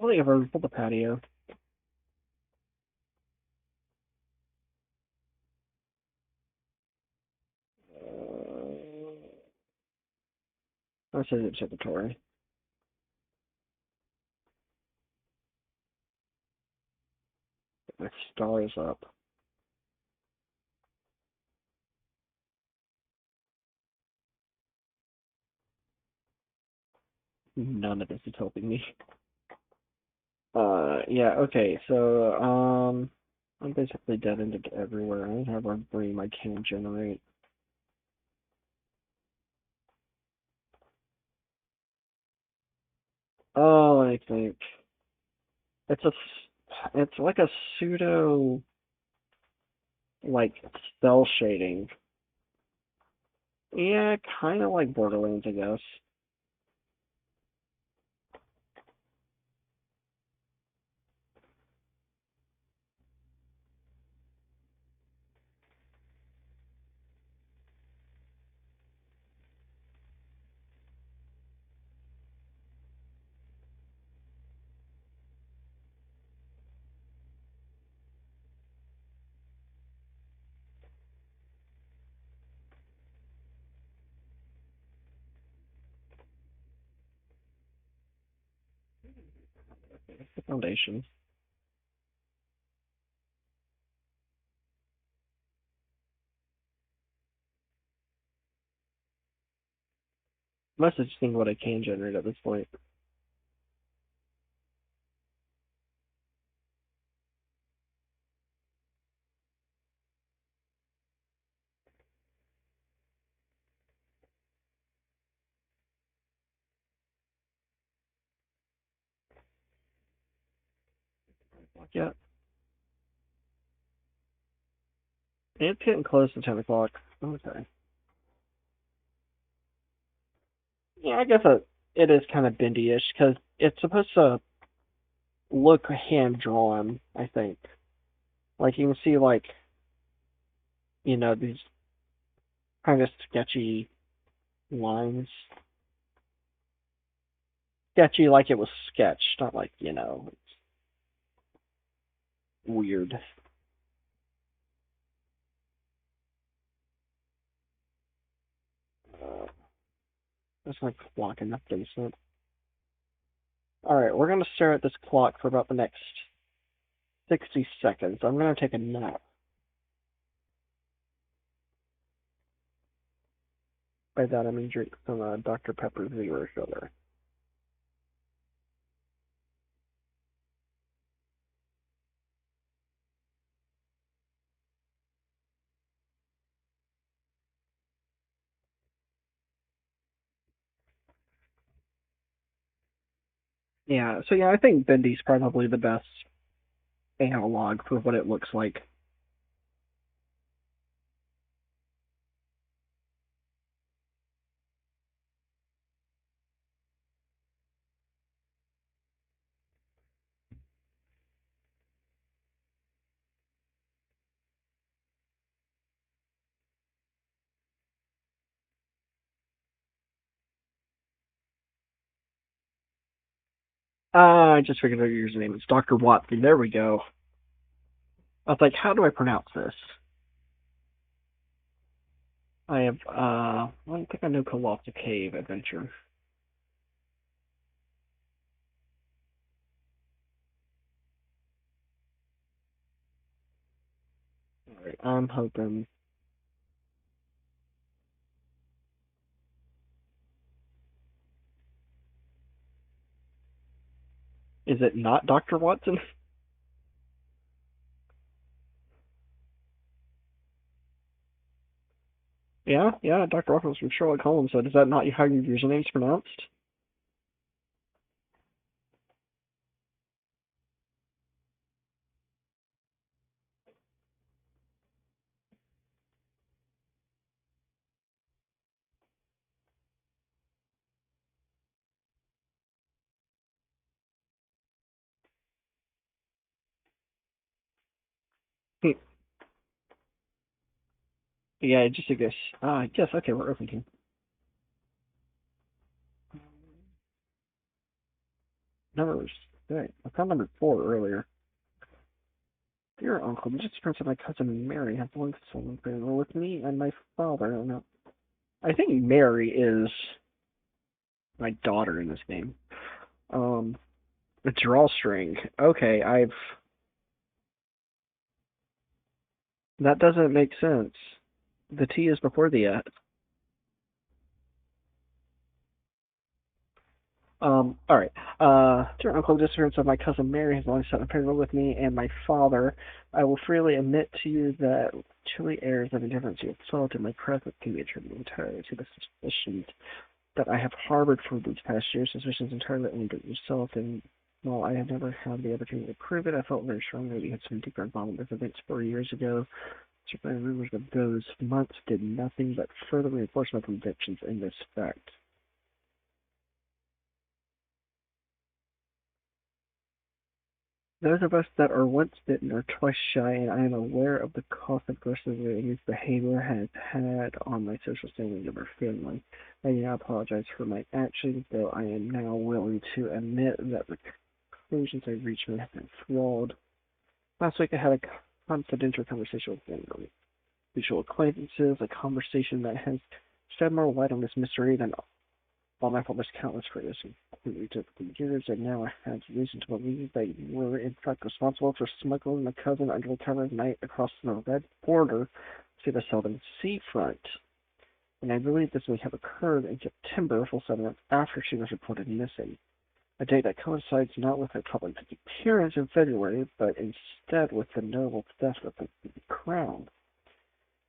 only ever for the patio. I said it's observatory. My star is up. None of this is helping me. Yeah, okay, so, I'm basically dead ended everywhere. I don't have a dream I can generate. Oh, I think. It's a, it's like a pseudo, like, cell shading. Yeah, kind of like Borderlands, I guess. The foundation. Must have seen what I can generate at this point. Yeah, it's getting close to 10 o'clock. Okay. Yeah, I guess it is kind of bendy-ish because it's supposed to look hand drawn, I think. Like you can see like, these kind of sketchy lines. Sketchy like it was sketched, not like, it's weird. There's my clock in the basement. Alright, we're going to stare at this clock for about the next 60 seconds. I'm going to take a nap. By that I mean drink some Dr. Pepper Zero Sugar. Yeah, so I think Bendy's probably the best analog for what it looks like. I just figured out your username. It's Dr. Watson. There we go. I was like, how do I pronounce this? I don't think I know Colossal Cave Adventure. Alright, I'm hoping. Is it not Dr. Watson? Yeah, Dr. Watson from Sherlock Holmes. So is that not how your username's pronounced? Yeah, just a guess. Yes, okay, we're opening. Number 6. I found number 4 earlier. Dear Uncle, the disappearance of my cousin Mary has long since been with me and my father. I don't know. I think Mary is my daughter in this game. A drawstring. Okay, that doesn't make sense. The T is before the S. Alright. Dear Uncle, the disappearance of my cousin Mary has long since been with me and my father. I will freely admit to you that chilly airs of indifference you have felt in my presence can be attributed entirely to the suspicions that I have harbored for these past years, suspicions entirely aimed at yourself, and while I have never had the opportunity to prove it, I felt very strongly that you had some deeper involvement with events 4 years ago. Certainly, rumors of those months did nothing but further reinforce my convictions in this fact. Those of us that are once bitten are twice shy, and I am aware of the cost aggressively against behavior has had on my social standing of our family. I do not apologize for my actions, though I am now willing to admit that the conclusions I reached may have been flawed. Last week I had a confidential conversation with one mutual acquaintances, a conversation that has shed more light on this mystery than all my father's countless failures completely took years, and now I have reason to believe that you were in fact responsible for smuggling my cousin under the cover of night across the red border to the southern seafront. And I believe this may have occurred in September, full 7 months after she was reported missing. A date that coincides not with her public appearance in February, but instead with the notable theft of the crown.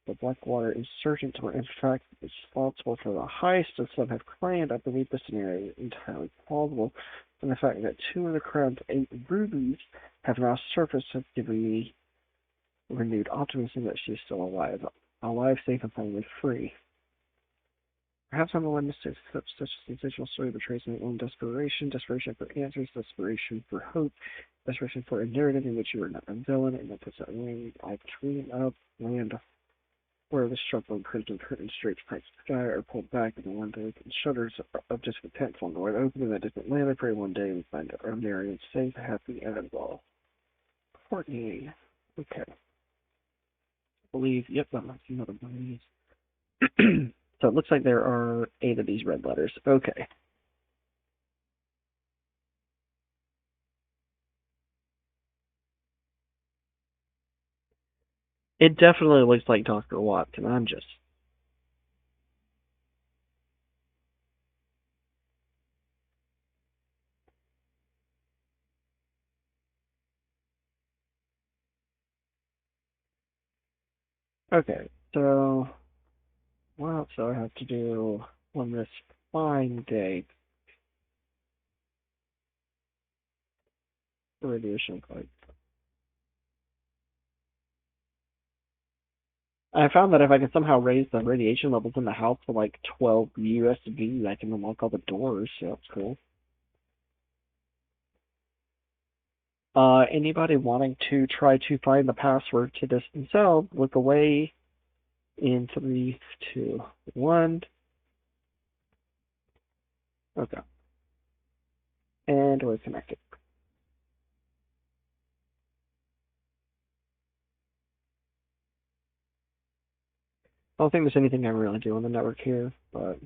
The Blackwater insurgents were in fact responsible for the heist, as some have claimed. I believe this scenario is entirely plausible, and the fact that 2 of the crown's 8 rubies have now surfaced has given me renewed optimism that she is still alive, safe, and finally free. Perhaps I'm the one mistakes such a sensational story betrays my own desperation, desperation for answers, desperation for hope, desperation for a narrative in which you are not a villain, and that puts that ring I dream of land where the struggling crimson curtains draped across the sky are pulled back and the windows and shutters of discontent flung wide open in that distant land. I pray one day we find our Marion safe, happy, and involved. Courtney. Okay. I believe, yep, that must be another one of these. So it looks like there are 8 of these red letters. Okay. It definitely looks like Dr. Watson. I'm just. Okay, so what else do I have to do on this fine day? Radiation card. I found that if I can somehow raise the radiation levels in the house to like 12 USD, I can unlock all the doors, so that's cool. Anybody wanting to try to find the password to this themselves, look away in 3, 2, 1. Okay. And we're connected. I don't think there's anything I really do on the network here, but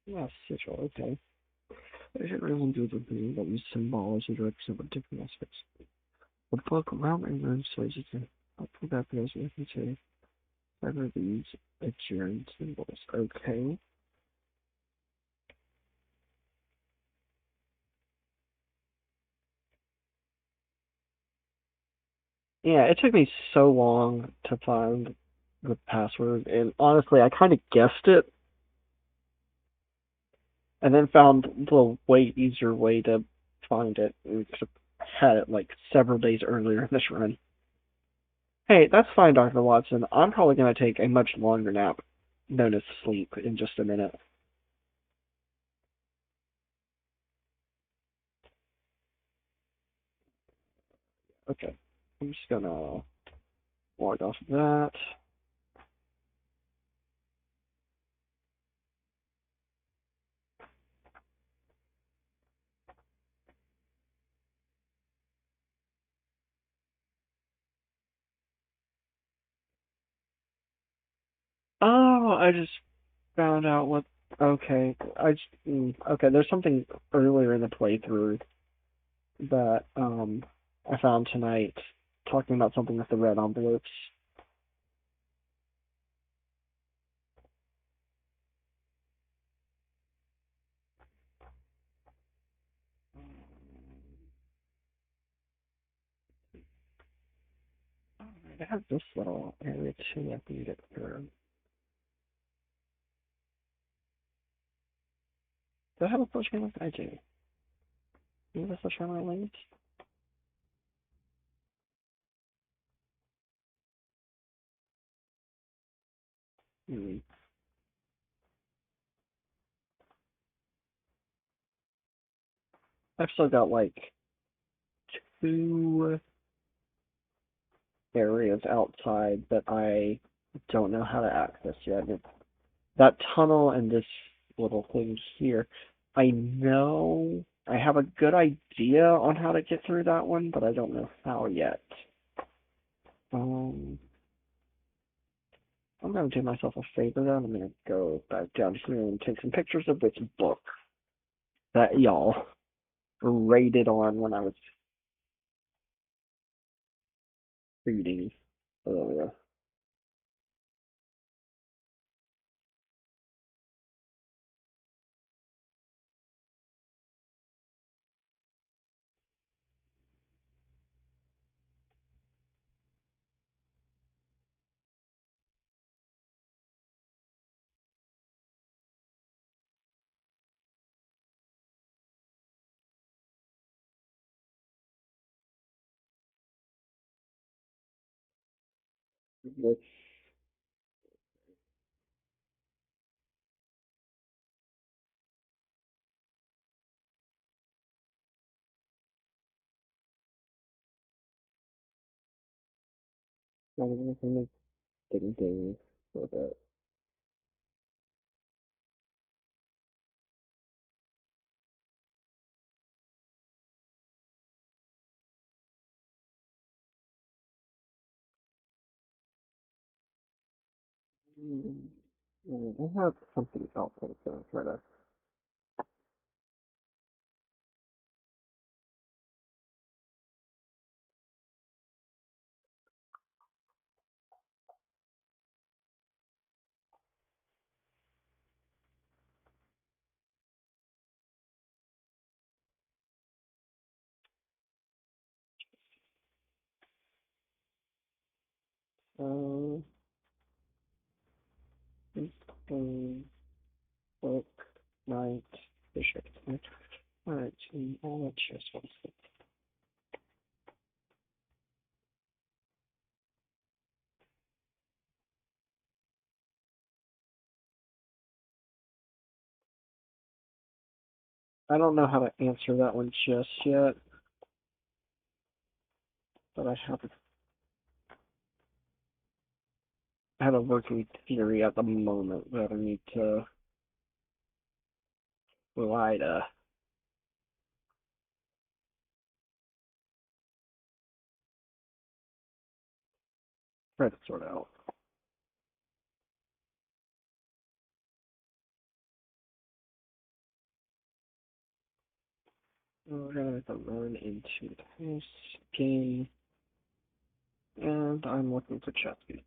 yeah, sigil, okay. I should really do the thing that use symbology to represent different aspects. The book around and room sizes can help with that because we can say whether these adjourned symbols. Okay. Yeah, it took me so long to find the password, and honestly, I kind of guessed it, and then found the way easier way to find it, and had it like several days earlier in this run. Hey, that's fine, Dr. Watson. I'm probably going to take a much longer nap, known as sleep, in just a minute. Okay. I'm just going to log off of that. Oh, I just found out what. Okay, okay. There's something earlier in the playthrough that I found tonight, talking about something with the red envelopes. I have this little area too. I can get through. Do I have a push link? I do. Do you have a push link? Hmm. I've still got like 2 areas outside that I don't know how to access yet. That tunnel and this little thing here, I know I have a good idea on how to get through that one, but I don't know how yet. Um, I'm gonna do myself a favor then. I'm gonna go back down here and take some pictures of this book that y'all rated on when I was reading earlier. Let's ding for that. I have something else I'm gonna try to. Um, book, night, bishop. Alright, so all chess ones. I don't know how to answer that one just yet, but I have a working theory at the moment that I need to try to sort out. We're gonna have to run into this game, and I'm looking for chess piece.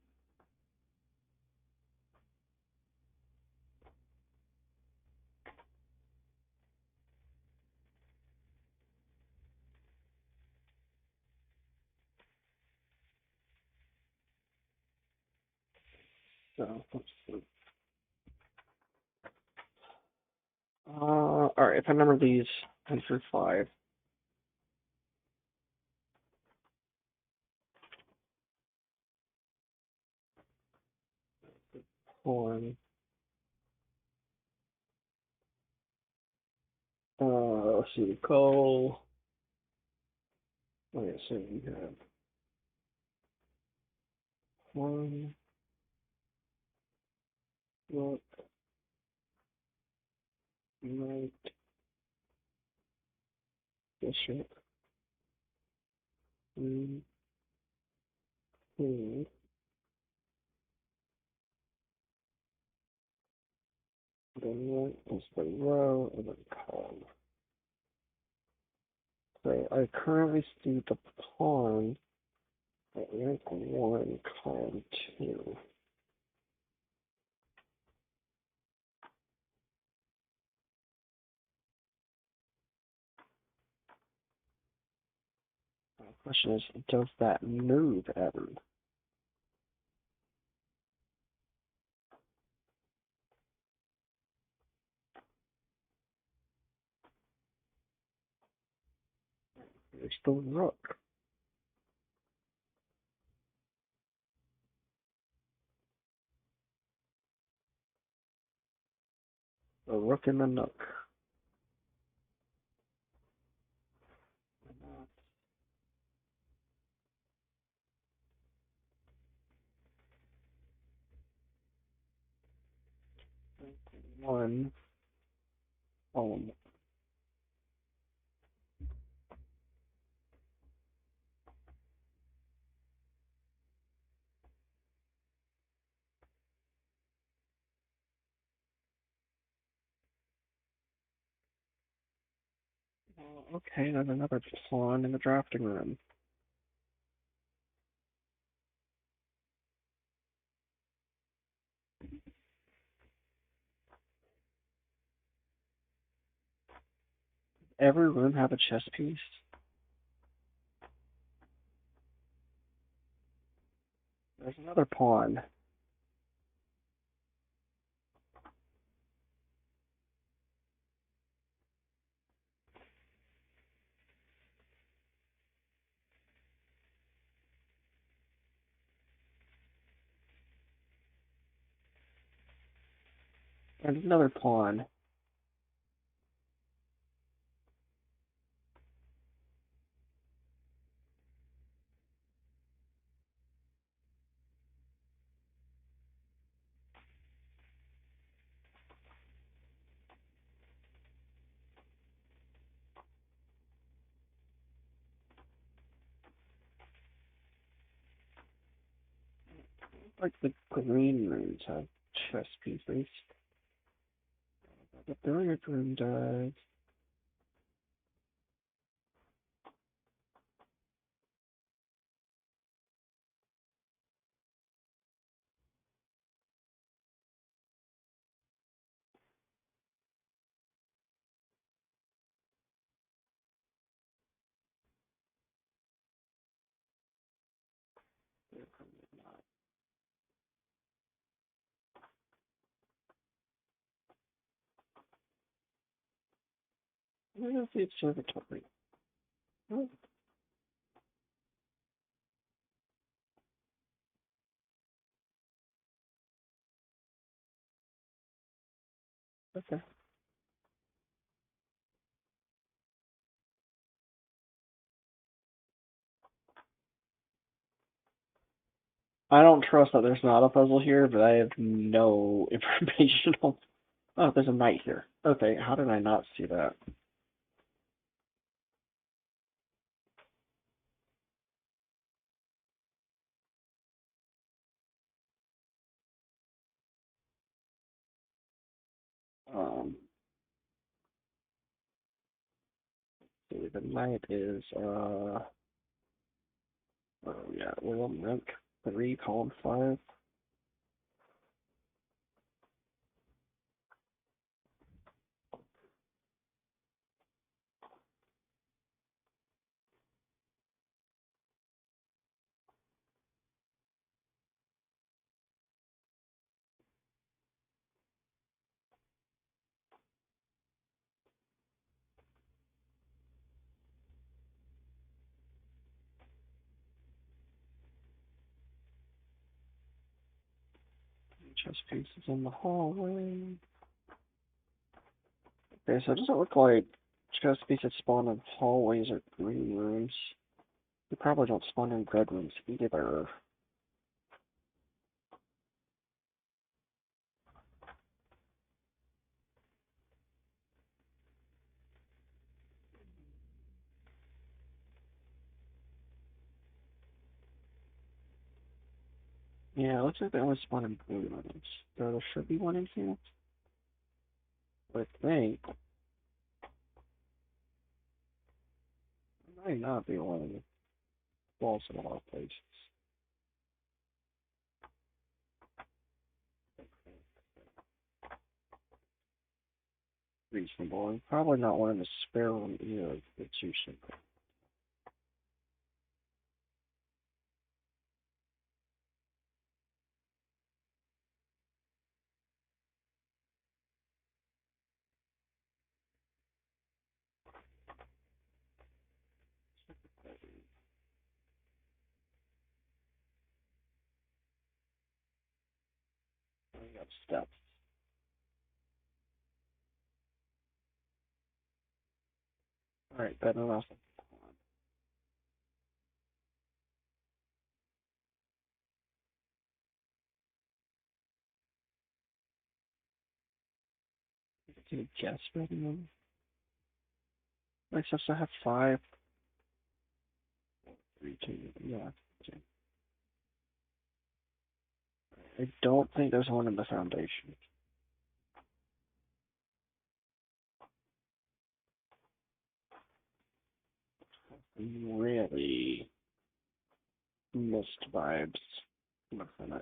So let's see. Alright, if I remember these 1 through 5. Pawn. Let's see, go. Let me see, we have one, rook, knight, bishop, queen, queen, then knight is the row, and then pawn. So I currently see the pawn at rank 1, column 2. The question is, does that move ever? It's the rook. The rook and the nook. One, column. Okay, there's another pawn in the drafting room. Every room have a chess piece? There's another pawn. And another pawn. Like the green runes have chess pieces. The billiard room does. I don't see observatory. Oh, okay. I don't trust that there's not a puzzle here, but I have no information on. Oh, there's a knight here. Okay, how did I not see that? Um, the knight is oh yeah, we're on rank 3, column 5. Chess pieces in the hallway. Okay, so it doesn't look like chess pieces spawn in hallways or green rooms. They probably don't spawn in red rooms either. Yeah, it looks like they only spawn in blue rooms. So there should be one in here. But I think it might not be one of the walls in a lot of places. Reasonable. And probably not one in the spare room either. It's usually. We got steps. Alright, better enough. Get a guess ready on. I supposed to have 5. 3, 2, yeah. Okay. I don't think there's one in the foundation. Really missed vibes. Nothing.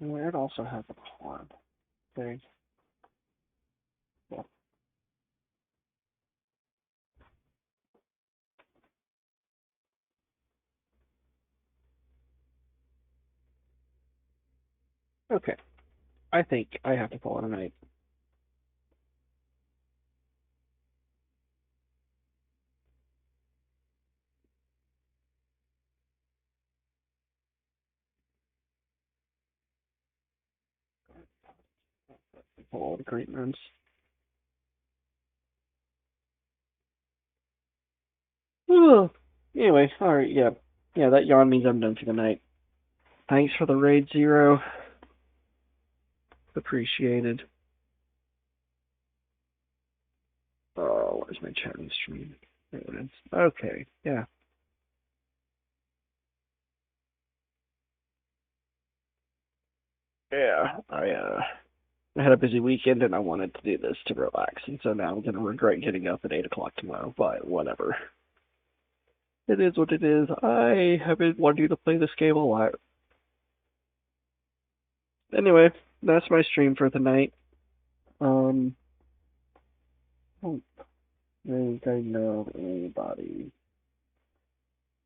It also has a pawn. Okay. Well, okay. I think I have to call it a night. all the great ones. Anyway, alright, yeah. Yeah, that yawn means I'm done for the night. Thanks for the raid, Zero. Appreciated. Oh, where's my chatting stream? There it is. Okay, yeah. Yeah, I had a busy weekend and I wanted to do this to relax, and so now I'm gonna regret getting up at 8 o'clock tomorrow, but whatever. It is what it is. I have been wanting to play this game a lot. Anyway, that's my stream for the night. I don't think I know anybody.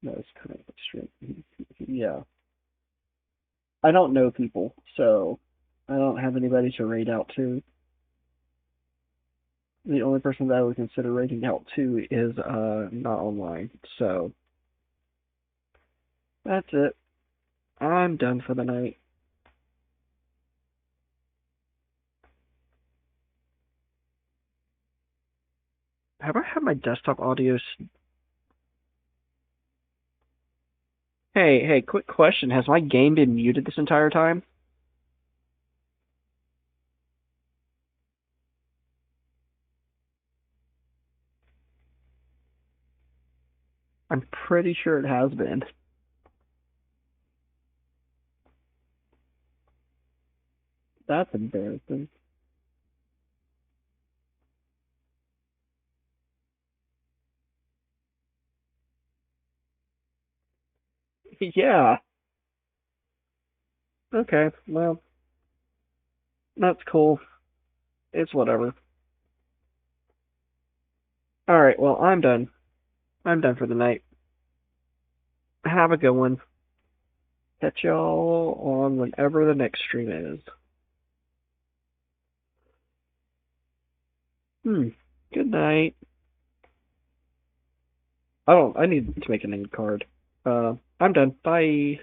That's kind of stream. Yeah. I don't know people, so I don't have anybody to raid out to. The only person that I would consider raiding out to is not online. So that's it. I'm done for the night. Have I had my desktop audio? Hey, quick question. Has my game been muted this entire time? I'm pretty sure it has been. That's embarrassing. Yeah. Okay, well, that's cool. It's whatever. Alright, well, I'm done. I'm done for the night. Have a good one. Catch y'all on whenever the next stream is. Good night. I need to make an end card. I'm done. Bye.